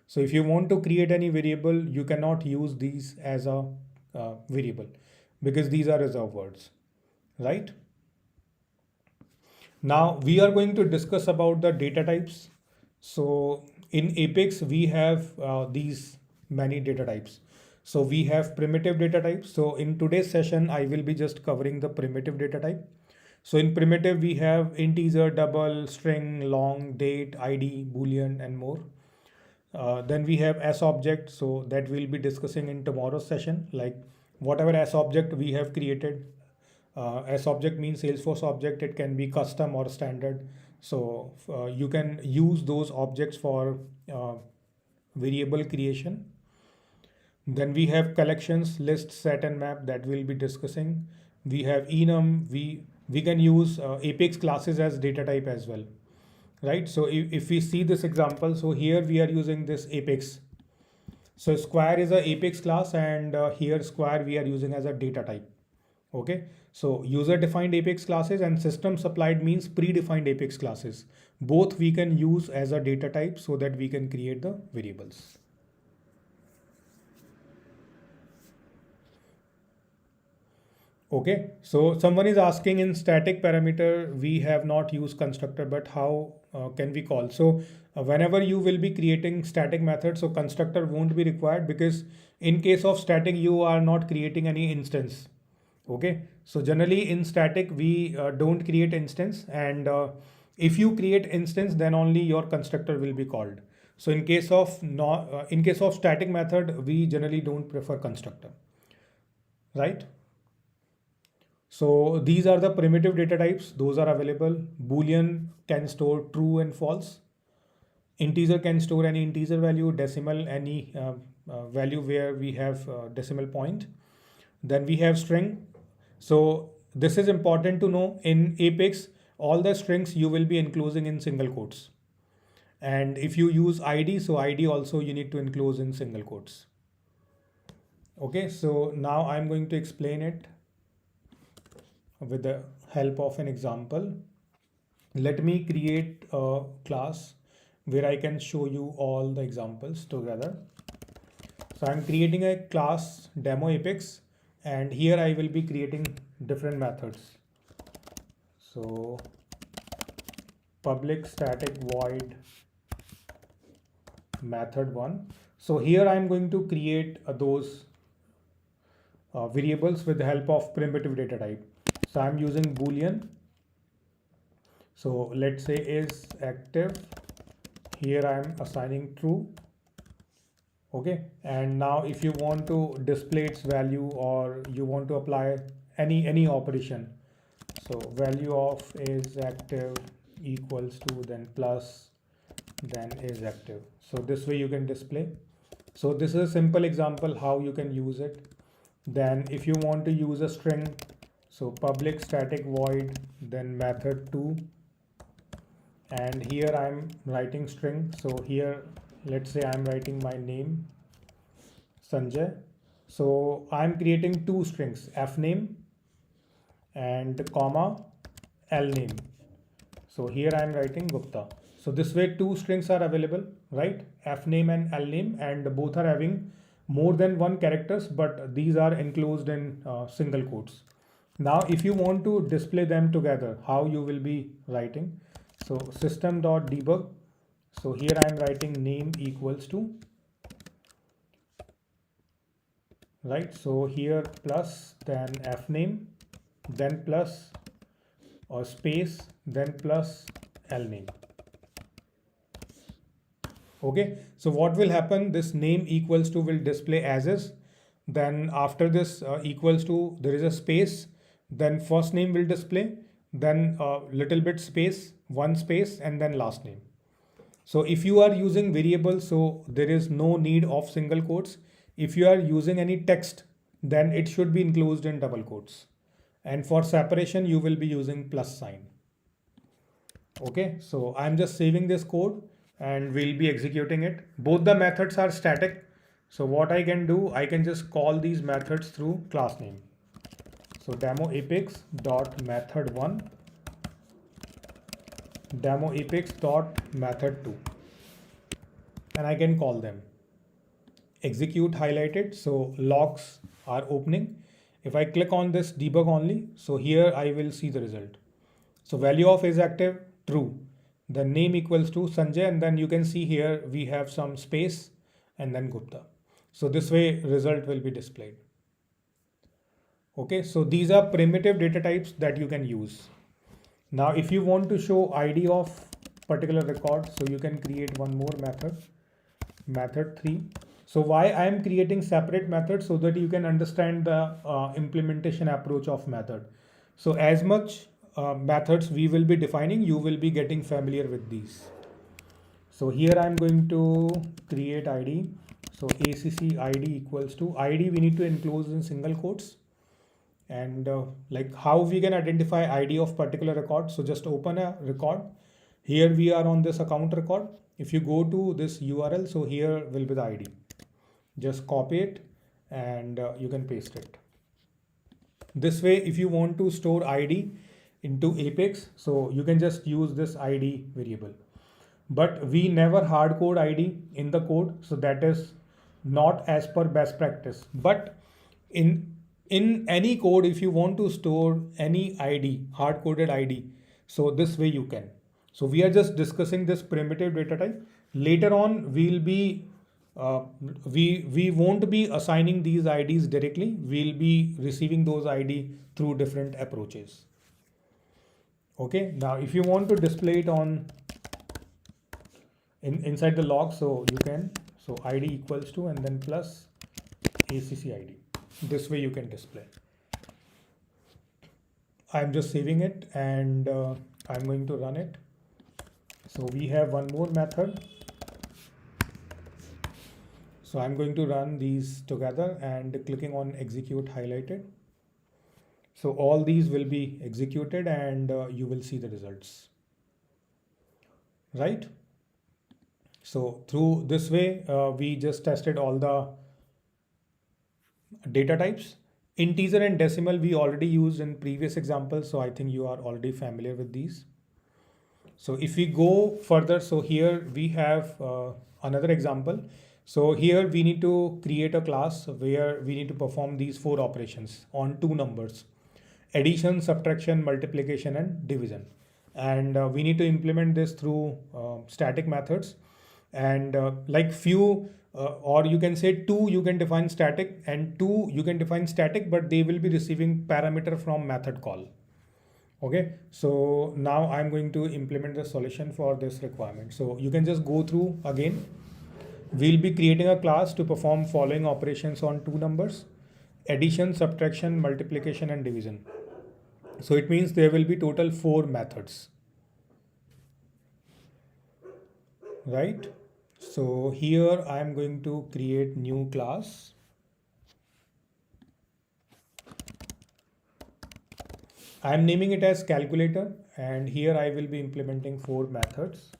Speaker 2: So if you want to create any variable, you cannot use these as a variable because these are reserved words, right? Now we are going to discuss about the data types. So in Apex, we have these many data types. So we have primitive data types. So in today's session, I will be just covering the primitive data type. So in primitive, we have integer, double, string, long, date, ID, boolean, and more. Then we have S object. So that we'll be discussing in tomorrow's session, like whatever S object we have created. S object means Salesforce object. It can be custom or standard. So you can use those objects for variable creation. Then we have collections, list, set, and map that we'll be discussing. We have enum. We can use Apex classes as data type as well, right? So if we see this example, so here we are using this Apex. So square is a Apex class, and here square we are using as a data type. Okay, so user defined Apex classes and system supplied means predefined Apex classes. Both we can use as a data type so that we can create the variables. Okay, so someone is asking in static parameter, we have not used constructor, but how can we call? So whenever you will be creating static methods, so constructor won't be required because in case of static, you are not creating any instance. Okay, so generally in static, we don't create instance, and if you create instance, then only your constructor will be called. So in case of in case of static method, we generally don't prefer constructor, right? So these are the primitive data types. Those are available. Boolean can store true and false. Integer can store any integer value, decimal any value where we have decimal point. Then we have string. So this is important to know. In Apex, all the strings you will be enclosing in single quotes. And if you use ID, so ID also you need to enclose in single quotes. Okay, so now I'm going to explain it with the help of an example. Let me create a class where I can show you all the examples together. So I'm creating a class demo Apex, and here I will be creating different methods. So public static void method 1. So here I'm going to create those variables with the help of primitive data type. So I'm using boolean. So let's say is active. Here I'm assigning true. Okay, and now if you want to display its value or you want to apply any operation, so value of is active equals to then plus then is active. So this way you can display. So this is a simple example how you can use it. Then if you want to use a string, so public static void then method 2, and here I'm writing string. So here let's say I'm writing my name Sanjay. So I'm creating two strings, f name and comma l name. So here I'm writing Gupta. So this way two strings are available, right? F name and l name, and both are having more than one characters, but these are enclosed in single quotes. Now if you want to display them together, how you will be writing? So system.debug. So here I am writing name equals to, right? So here plus then f name, then plus or space, then plus l name. Okay, so what will happen? This name equals to will display as is. Then after this equals to, there is a space. Then first name will display. Then a little bit space, one space, and then last name. So if you are using variables, so there is no need of single quotes. If you are using any text, then it should be enclosed in double quotes. And for separation, you will be using plus sign. Okay, so I'm just saving this code. and we'll be executing it. Both the methods are static. So what I can do, I can just call these methods through class name. So demo apex dot method 1, demo apex dot method 2, and I can call them. Execute highlighted, so logs are opening. If I click on this debug only, so here I will see the result. So value of is active, true. The name equals to Sanjay, and then you can see here we have some space and then Gupta. So this way result will be displayed. Okay, so these are primitive data types that you can use. Now, if you want to show ID of particular record, so you can create one more method, method 3. So why I am creating separate methods, so that you can understand the implementation approach of method. So as much methods we will be defining, you will be getting familiar with these. So here I'm going to create ID. So ACC ID equals to ID, we need to enclose in single quotes. And like how we can identify ID of particular record. So just open a record. Here we are on this account record. If you go to this URL, so here will be the ID. Just copy it and you can paste it. This way, if you want to store ID into Apex, so you can just use this ID variable. But we never hard code ID in the code, so that is not as per best practice. But in any code, if you want to store any ID, hard coded ID, so this way you can. So we are just discussing this primitive data type. Later on, we'll be we won't be assigning these IDs directly. We'll be receiving those ID through different approaches. Okay, now if you want to display it on inside the log, so you can, so ID equals to and then plus ACC ID. This way you can display. I'm just saving it and I'm going to run it. So we have one more method. So I'm going to run these together and clicking on execute highlighted. So all these will be executed and you will see the results. Right? So through this way, we just tested all the data types. Integer and decimal we already used in previous examples, so I think you are already familiar with these. So if we go further, so here we have another example. So here we need to create a class where we need to perform these 4 operations on 2 numbers: addition, subtraction, multiplication, and division. And we need to implement this through static methods. And like few or you can say 2 you can define static and 2 you can define static, but they will be receiving parameter from method call. Okay, so now I'm going to implement the solution for this requirement. So you can just go through again. We'll be creating a class to perform following operations on 2 numbers: addition, subtraction, multiplication, and division. So it means there will be total 4 methods. Right? So here I am going to create new class. I am naming it as calculator, and here I will be implementing 4 methods.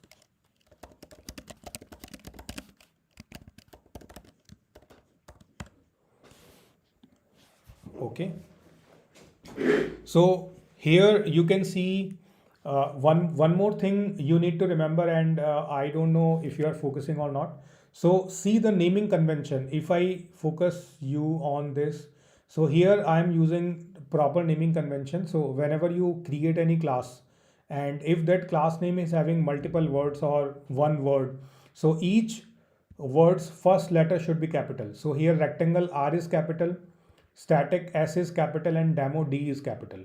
Speaker 2: Okay. So here you can see one more thing you need to remember, and I don't know if you are focusing or not. So see the naming convention. If I focus you on this, so here I am using proper naming convention. So whenever you create any class, and if that class name is having multiple words or one word, so each word's first letter should be capital. So here rectangle R is capital, static S is capital, and demo D is capital.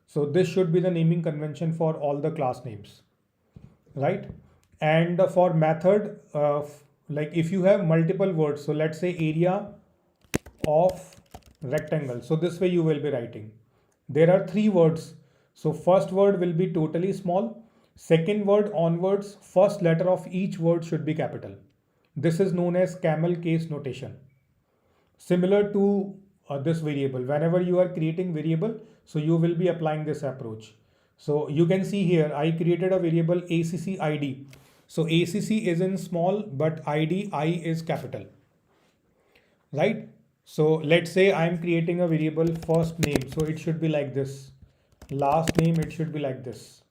Speaker 2: So this should be the naming convention for all the class names, right? And for method, like if you have multiple words, so let's say area of rectangle. So this way you will be writing. There are 3 words. So first word will be totally small. Second word onwards, first letter of each word should be capital. This is known as camel case notation. Similar to this variable, whenever you are creating variable, so you will be applying this approach. So you can see here I created a variable ACC ID. So ACC is in small, but ID I is capital, right? So let's say I'm creating a variable first name. So it should be like this. Last name, it should be like this.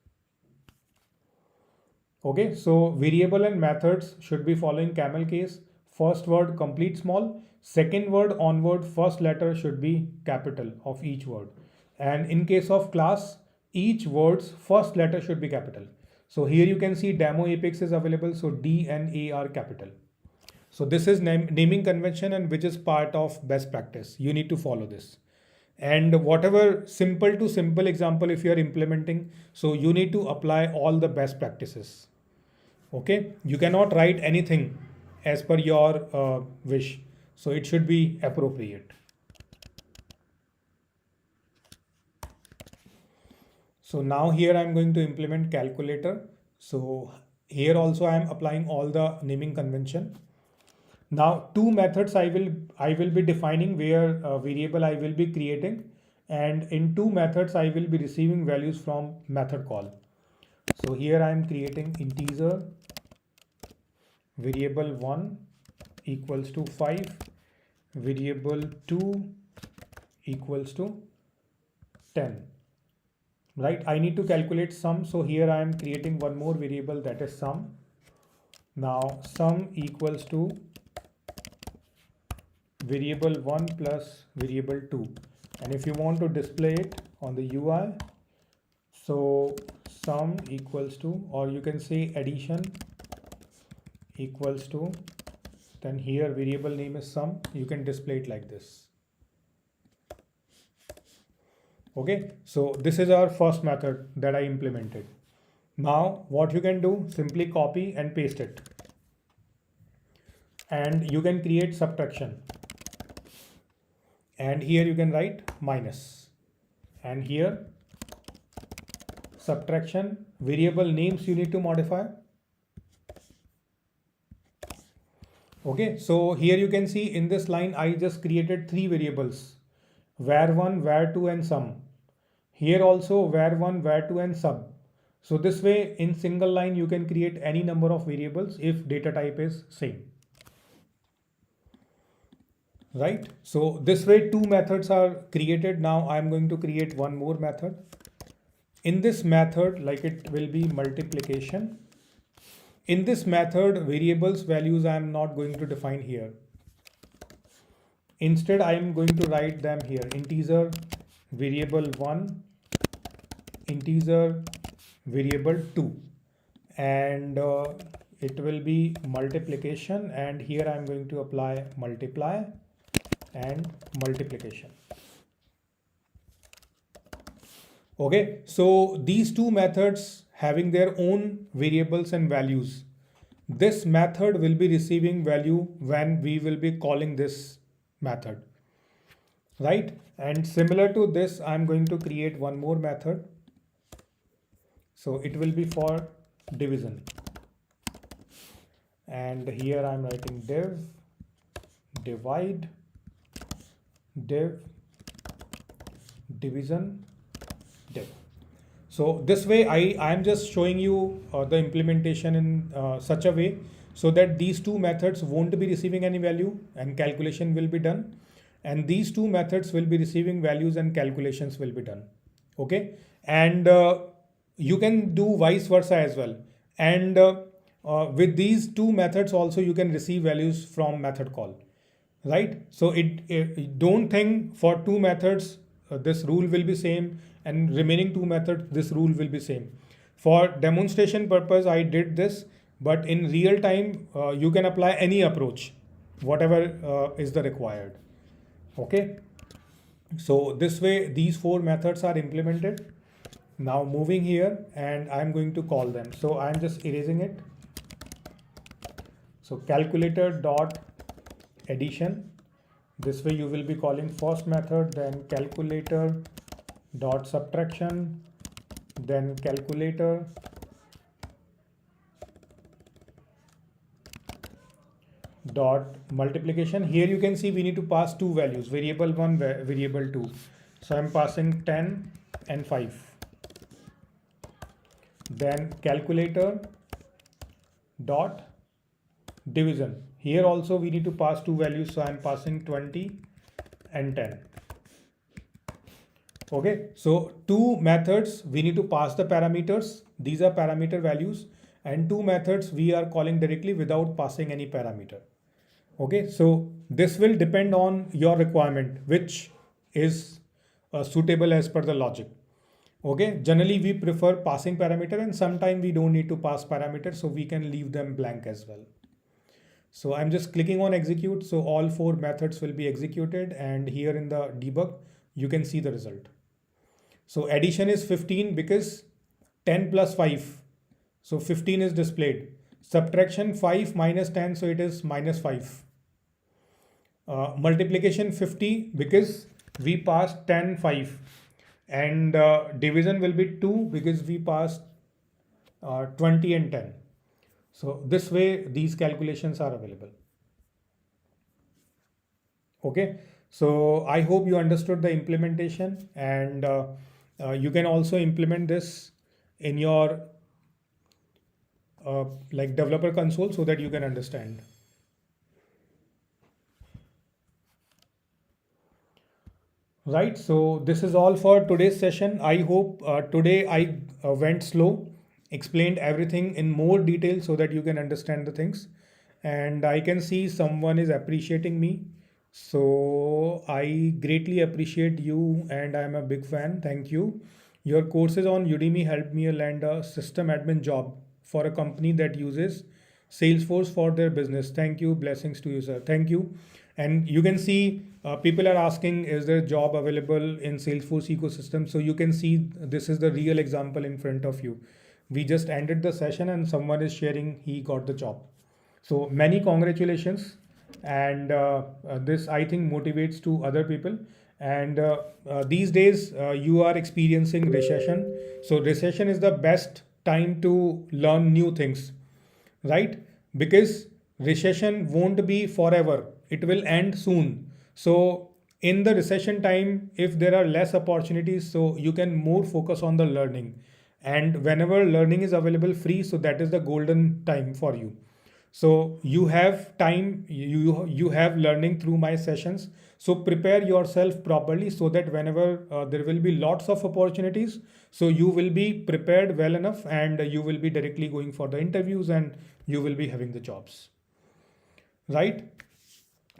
Speaker 2: Okay, so variable and methods should be following camel case. First word complete small, second word onward, first letter should be capital of each word. And in case of class, each word's first letter should be capital. So here you can see demo apex is available. So D and A are capital. So this is naming convention, and which is part of best practice. You need to follow this. And whatever simple to simple example, if you are implementing, so you need to apply all the best practices. Okay, you cannot write anything as per your wish. So it should be appropriate. So now here I'm going to implement calculator. So here also I am applying all the naming convention. Now two methods I will be defining where variable I will be creating, and in two methods I will be receiving values from method call. So here I am creating integer variable 1 equals to 5, variable 2 equals to 10. Right, I need to calculate sum. So here I am creating one more variable, that is sum. Now sum equals to variable 1 plus variable 2. And if you want to display it on the UI, so sum equals to, or you can say addition equals to, then here variable name is sum. You can display it like this. Okay, so this is our first method that I implemented. Now what you can do, simply copy and paste it. And you can create subtraction. And here you can write minus. And here subtraction, variable names you need to modify. Okay, so here you can see in this line I just created three variables, var1, var2 and sum. Here also var1, var2 and sub. So this way in single line you can create any number of variables if data type is same. Right, so this way two methods are created. Now I am going to create one more method. In this method, like it will be multiplication. In this method, variables values I am not going to define here. Instead, I am going to write them here. Integer variable 1, integer variable 2, and it will be multiplication, and here I am going to apply multiply and multiplication. Okay, so these two methods having their own variables and values. This method will be receiving value when we will be calling this method, right? And similar to this, I'm going to create one more method. So it will be for division. And here I'm writing div, divide, div, division, div. So this way I am just showing you the implementation in such a way so that these two methods won't be receiving any value and calculation will be done. And these two methods will be receiving values and calculations will be done. Okay. And you can do vice versa as well. And with these two methods also you can receive values from method call. Right. So don't think for two methods this rule will be same, and remaining two methods this rule will be same. For demonstration purpose I did this, but in real time you can apply any approach, whatever is the required. Okay, so this way these four methods are implemented. Now moving here, and I'm going to call them. So I'm just erasing it. So calculator dot addition. This way you will be calling first method, then calculator dot subtraction, then calculator dot multiplication. Here you can see we need to pass two values, variable 1, variable 2. So I'm passing 10 and 5. Then calculator dot division. Here also we need to pass two values, so I'm passing 20 and 10. Okay, so two methods we need to pass the parameters. These are parameter values, and two methods we are calling directly without passing any parameter. Okay, so this will depend on your requirement, which is suitable as per the logic. Okay, generally we prefer passing parameter, and sometimes we don't need to pass parameter, so we can leave them blank as well. So I'm just clicking on execute. So all four methods will be executed, and here in the debug, you can see the result. So addition is 15 because 10 plus 5. So 15 is displayed. Subtraction 5 minus 10, so it is minus 5. Multiplication 50 because we passed 10, 5. And division will be 2 because we passed 20 and 10. So this way these calculations are available. Okay, so I hope you understood the implementation, and you can also implement this in your like developer console so that you can understand. Right, so this is all for today's session. I hope today I went slow, explained everything in more detail so that you can understand the things. And I can see someone is appreciating me. So I greatly appreciate you, and I'm a big fan. Thank you. Your courses on Udemy helped me land a system admin job for a company that uses Salesforce for their business. Thank you. Blessings to you, sir. Thank you. And you can see people are asking, is there a job available in Salesforce ecosystem? So you can see this is the real example in front of you. We just ended the session and someone is sharing he got the job. So many congratulations. And this I think motivates to other people. And these days you are experiencing recession. So recession is the best time to learn new things, right? Because recession won't be forever, it will end soon. So in the recession time, if there are less opportunities, so you can more focus on the learning, and whenever learning is available free, so that is the golden time for you. So you have time, you have learning through my sessions. So prepare yourself properly so that whenever there will be lots of opportunities, so you will be prepared well enough, and you will be directly going for the interviews, and you will be having the jobs, right?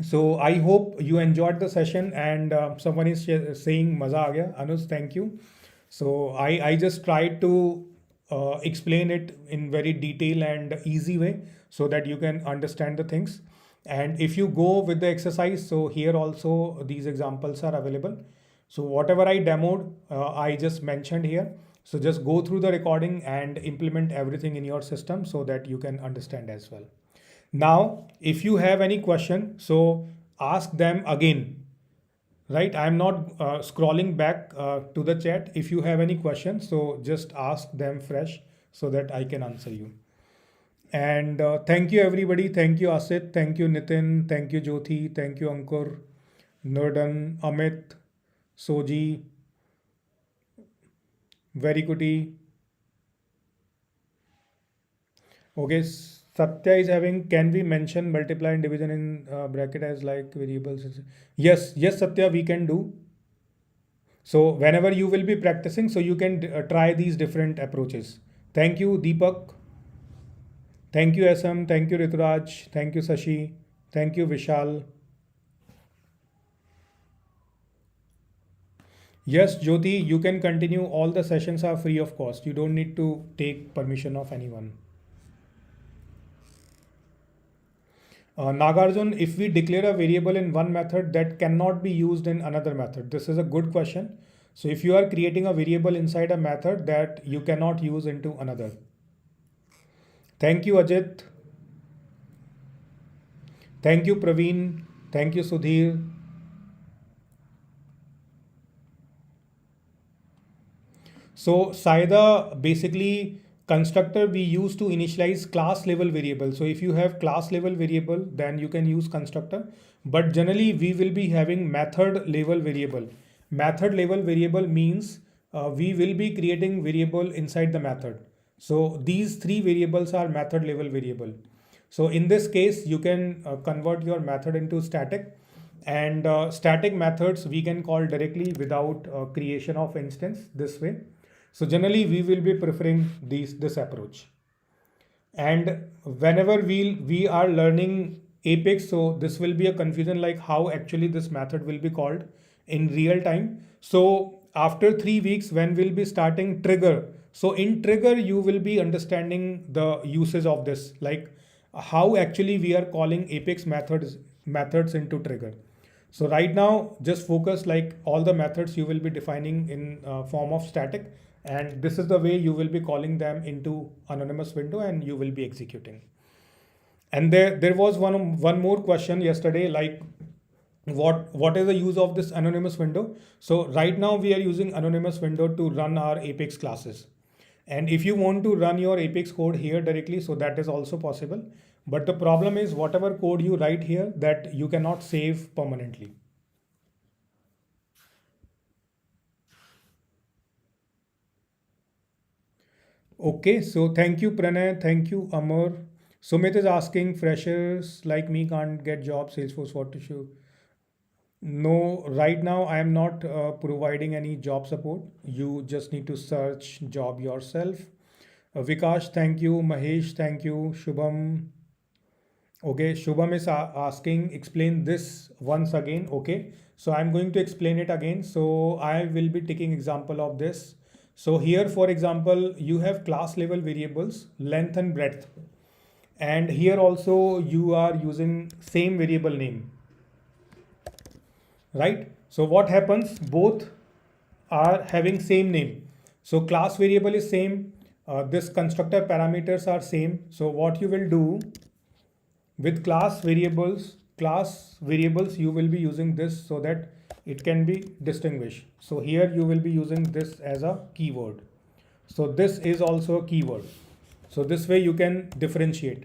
Speaker 2: So I hope you enjoyed the session, and someone is saying maza aa gaya. Anuj, thank you. So I just tried to explain it in very detailed and easy way so that you can understand the things. And if you go with the exercise, so here also these examples are available. So whatever I demoed, I just mentioned here. So just go through the recording and implement everything in your system so that you can understand as well. Now, if you have any question, so ask them again, right? I'm not scrolling back to the chat. If you have any questions, so just ask them fresh so that I can answer you. And thank you everybody. Thank you Asit. Thank you Nitin. Thank you Jyoti. Thank you Ankur, Nurdan, Amit, Soji, Verikuti. Okay, Satya is having, can we mention multiply and division in bracket as like variables? Yes, yes, Satya, we can do. So whenever you will be practicing, so you can try these different approaches. Thank you, Deepak. Thank you, SM. Thank you, Rituraj. Thank you, Sashi. Thank you, Vishal. Yes, Jyoti, you can continue. All the sessions are free of cost. You don't need to take permission of anyone. Nagarjun, if we declare a variable in one method that cannot be used in another method, this is a good question. So if you are creating a variable inside a method that you cannot use into another. Thank you, Ajit. Thank you, Praveen. Thank you, Sudhir. So Saida, basically constructor we use to initialize class level variable. So if you have class level variable, then you can use constructor. But generally we will be having method level variable. Method level variable means we will be creating variable inside the method. So these three variables are method level variable. So in this case, you can convert your method into static, and static methods we can call directly without creation of instance this way. So generally we will be preferring this approach. And whenever we are learning Apex, so this will be a confusion like how actually this method will be called in real time. So after 3 weeks, when we'll be starting trigger, so in trigger you will be understanding the uses of this, like how actually we are calling Apex methods into trigger. So right now, just focus like all the methods you will be defining in form of static, and this is the way you will be calling them into anonymous window and you will be executing. And there was one more question yesterday, like what is the use of this anonymous window? So right now we are using anonymous window to run our Apex classes. And if you want to run your Apex code here directly, so that is also possible. But the problem is whatever code you write here, that you cannot save permanently. Okay, so thank you Pranay, thank you Amar. Sumit is asking, freshers like me can't get job, Salesforce what to show? No, right now I am not providing any job support. You just need to search job yourself. Vikash, thank you. Mahesh, thank you. Shubham. Okay, Shubham is asking, explain this once again. Okay, so I'm going to explain it again. So I will be taking example of this. So here, for example, you have class level variables, length and breadth. And here also you are using same variable name, right? So what happens, both are having same name. So class variable is same, this constructor parameters are same. So what you will do with class variables you will be using this so that it can be distinguished. So here you will be using this as a keyword. So this is also a keyword. So this way you can differentiate.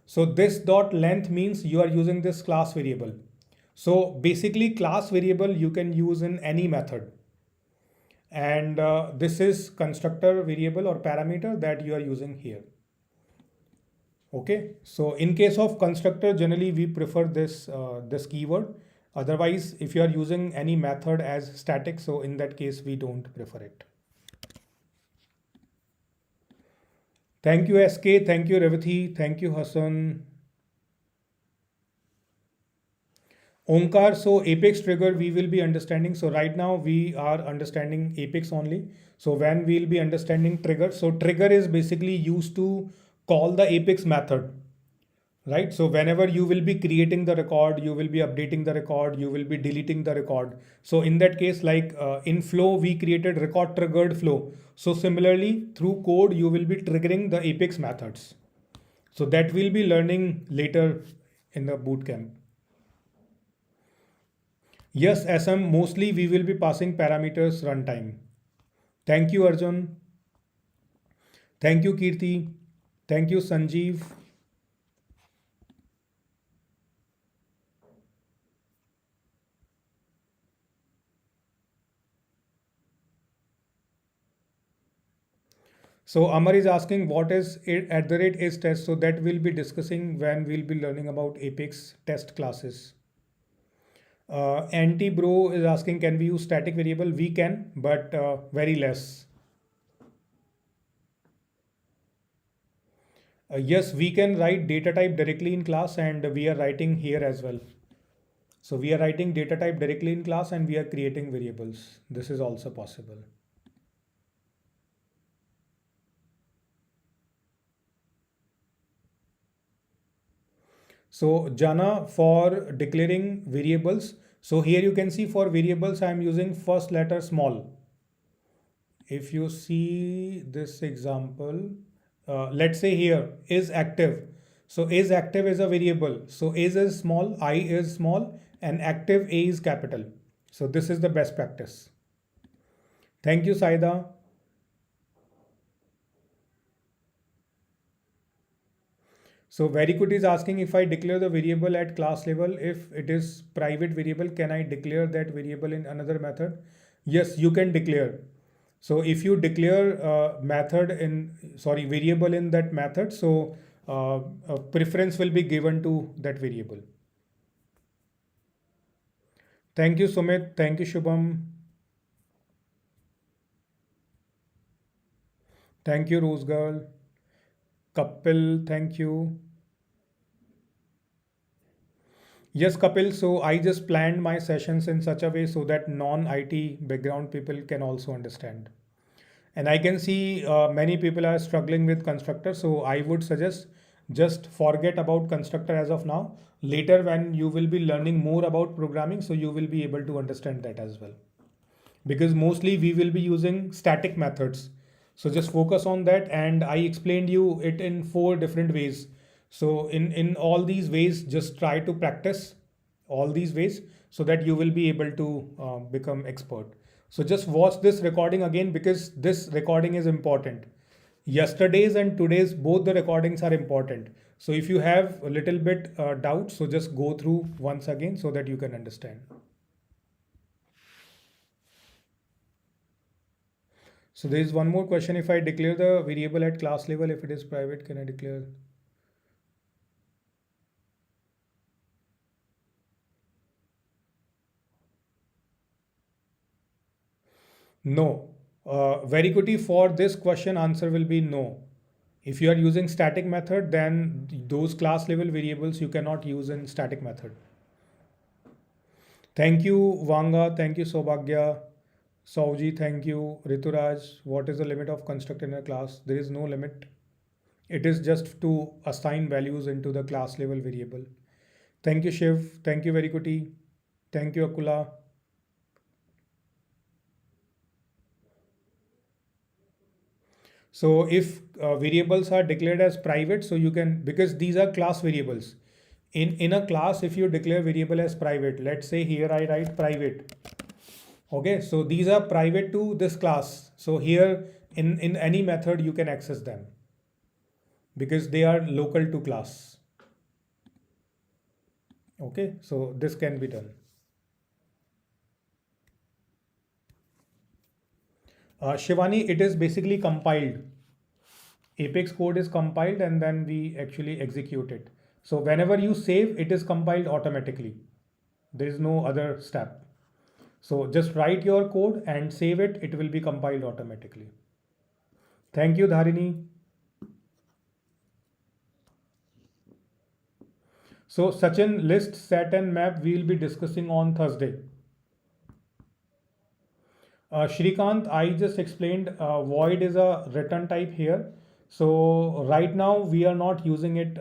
Speaker 2: So this dot length means you are using this class variable. So basically class variable you can use in any method. And this is constructor variable or parameter that you are using here. Okay, so in case of constructor, generally we prefer this keyword. Otherwise, if you are using any method as static, so in that case we don't prefer it. Thank you SK, thank you Revati, thank you Hassan. Omkar, so Apex trigger we will be understanding. So right now we are understanding Apex only. So when we'll be understanding trigger, so trigger is basically used to call the Apex method, right? So whenever you will be creating the record, you will be updating the record, you will be deleting the record. So in that case, like in flow, we created record triggered flow. So similarly through code, you will be triggering the Apex methods. So that we'll be learning later in the bootcamp. Yes, SM, mostly we will be passing parameters runtime. Thank you, Arjun. Thank you, Kirti. Thank you, Sanjeev. So Amar is asking what is it at the rate is test. So that we'll be discussing when we'll be learning about Apex test classes. Anti bro is asking, can we use static variable? We can, but very less. Yes, we can write data type directly in class, and we are writing here as well. So we are writing data type directly in class and we are creating variables. This is also possible. So Jana, for declaring variables, so here you can see for variables I am using first letter small. If you see this example, let's say here is active. So is active is a variable. So is small, I is small, and active A is capital. So this is the best practice. Thank you, Saida. So Verikut is asking, if I declare the variable at class level, if it is private variable, can I declare that variable in another method? Yes, you can declare. So if you declare variable in that method, so a preference will be given to that variable. Thank you, Sumit. Thank you, Shubham. Thank you, Rose Girl. Kapil, thank you. Yes, Kapil. So I just planned my sessions in such a way so that non-IT background people can also understand. And I can see many people are struggling with constructor. So I would suggest just forget about constructor as of now. Later, when you will be learning more about programming, so you will be able to understand that as well. Because mostly we will be using static methods. So just focus on that. And I explained you it in 4 different ways. So in all these ways, just try to practice all these ways so that you will be able to become expert. So just watch this recording again because this recording is important. Yesterday's and today's both the recordings are important. So if you have a little bit doubt, so just go through once again so that you can understand. So there is one more question. If I declare the variable at class level, if it is private, can I declare? No. Very quickly for this question, answer will be no. If you are using static method, then those class level variables you cannot use in static method. Thank you, Vanga. Thank you, Sobhagya. Sauji, thank you. Rituraj, what is the limit of constructor in a class? There is no limit. It is just to assign values into the class level variable. Thank you, Shiv. Thank you, Verikuti. Thank you, Akula. So if variables are declared as private, so you can, because these are class variables. In a class, if you declare variable as private, let's say here I write private. Okay, so these are private to this class. So here in any method you can access them because they are local to class. Okay, so this can be done. Shivani, it is basically compiled. Apex code is compiled and then we actually execute it. So whenever you save, it is compiled automatically. There is no other step. So just write your code and save it. It will be compiled automatically. Thank you, Dharini. So Sachin, list, set and map we will be discussing on Thursday. Shrikant, I just explained void is a return type here. So right now we are not using it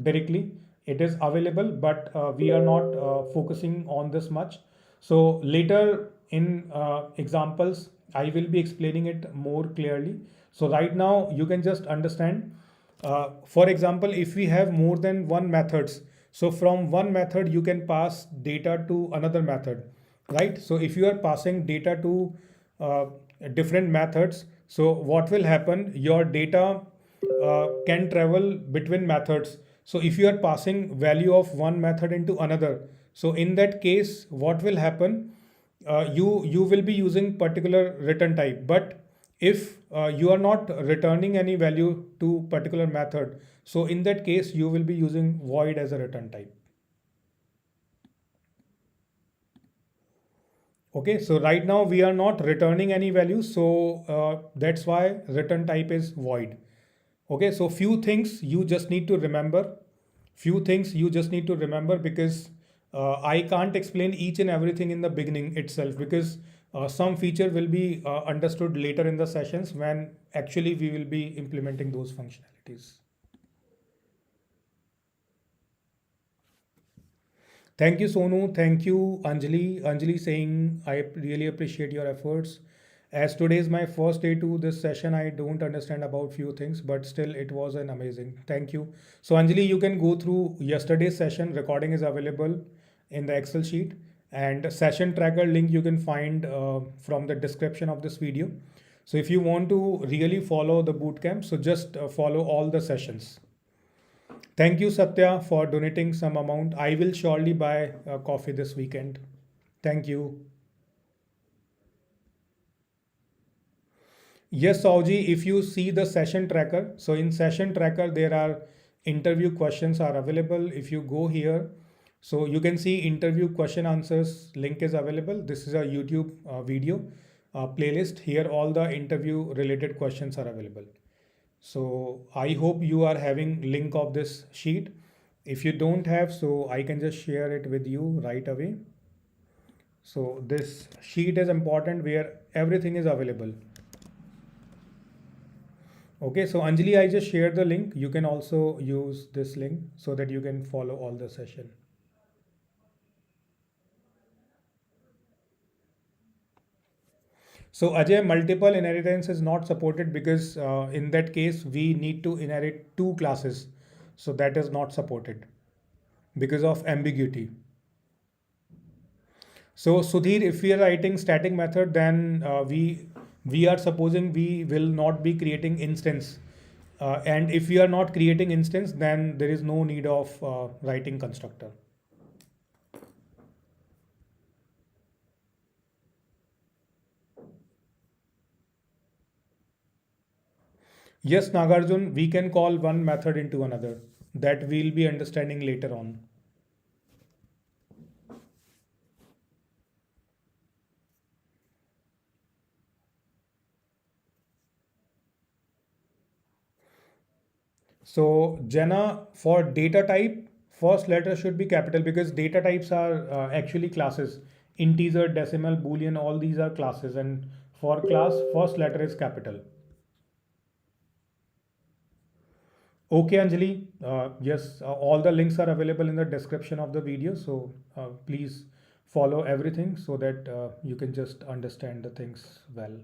Speaker 2: directly. It is available, but we are not focusing on this much. So later in examples, I will be explaining it more clearly. So right now you can just understand. For example, if we have more than one methods, so from one method you can pass data to another method, right? So if you are passing data to uh, different methods, so what will happen? Your data can travel between methods. So if you are passing value of one method into another, so in that case, what will happen? You will be using particular return type, but if you are not returning any value to particular method, so in that case you will be using void as a return type. Okay, so right now we are not returning any value, so that's why return type is void. Okay, so few things you just need to remember. Few things you just need to remember because I can't explain each and everything in the beginning itself because some feature will be understood later in the sessions when actually we will be implementing those functionalities. Thank you, Sonu. Thank you, Anjali. Anjali saying, I really appreciate your efforts. As today is my first day to this session, I don't understand about few things, but still it was an amazing. Thank you. So Anjali, you can go through yesterday's session. Recording is available in the Excel sheet and session tracker link you can find from the description of this video. So if you want to really follow the bootcamp, so just follow all the sessions. Thank you, Satya, for donating some amount. I will surely buy coffee this weekend. Thank you. Yes, Sauji, if you see the session tracker, so in session tracker, there are interview questions are available. If you go here, so you can see interview question answers link is available. This is a YouTube video playlist. Here, all the interview related questions are available. So I hope you are having link of this sheet. If you don't have, so I can just share it with you right away. So this sheet is important where everything is available. Okay, so Anjali, I just shared the link. You can also use this link so that you can follow all the session. So Ajay, multiple inheritance is not supported because in that case, we need to inherit two classes. So that is not supported because of ambiguity. So Sudhir, if we are writing static method, then we are supposing we will not be creating instance. And if we are not creating instance, then there is no need of writing constructor. Yes, Nagarjun, we can call one method into another. That we'll be understanding later on. So Jenna, for data type, first letter should be capital because data types are actually classes. Integer, decimal, boolean, all these are classes, and for class, first letter is capital. Okay, Anjali. Yes, all the links are available in the description of the video. So please follow everything so that you can just understand the things well.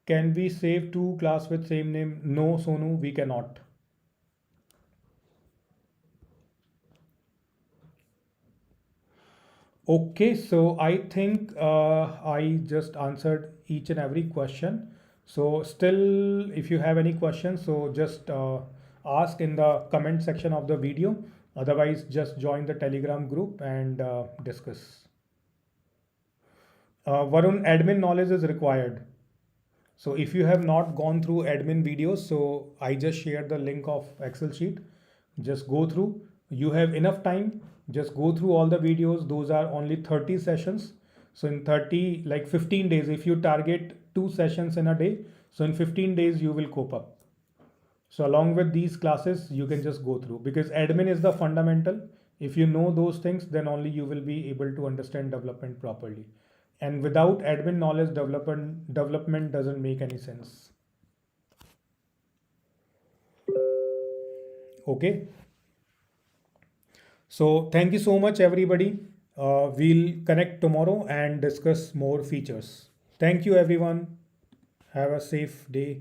Speaker 2: Can we save two class with same name? No, Sonu, we cannot. Okay, so I think I just answered each and every question. So still, if you have any questions, so just ask in the comment section of the video. Otherwise, just join the Telegram group and discuss. Varun, admin knowledge is required. So if you have not gone through admin videos, so I just shared the link of Excel sheet. Just go through. You have enough time. Just go through all the videos. Those are only 30 sessions. So in 30, like 15 days, if you target two sessions in a day, so in 15 days, you will cope up. So along with these classes, you can just go through because admin is the fundamental. If you know those things, then only you will be able to understand development properly. And without admin knowledge, development doesn't make any sense. Okay. So thank you so much, everybody. We'll connect tomorrow and discuss more features. Thank you, everyone. Have a safe day.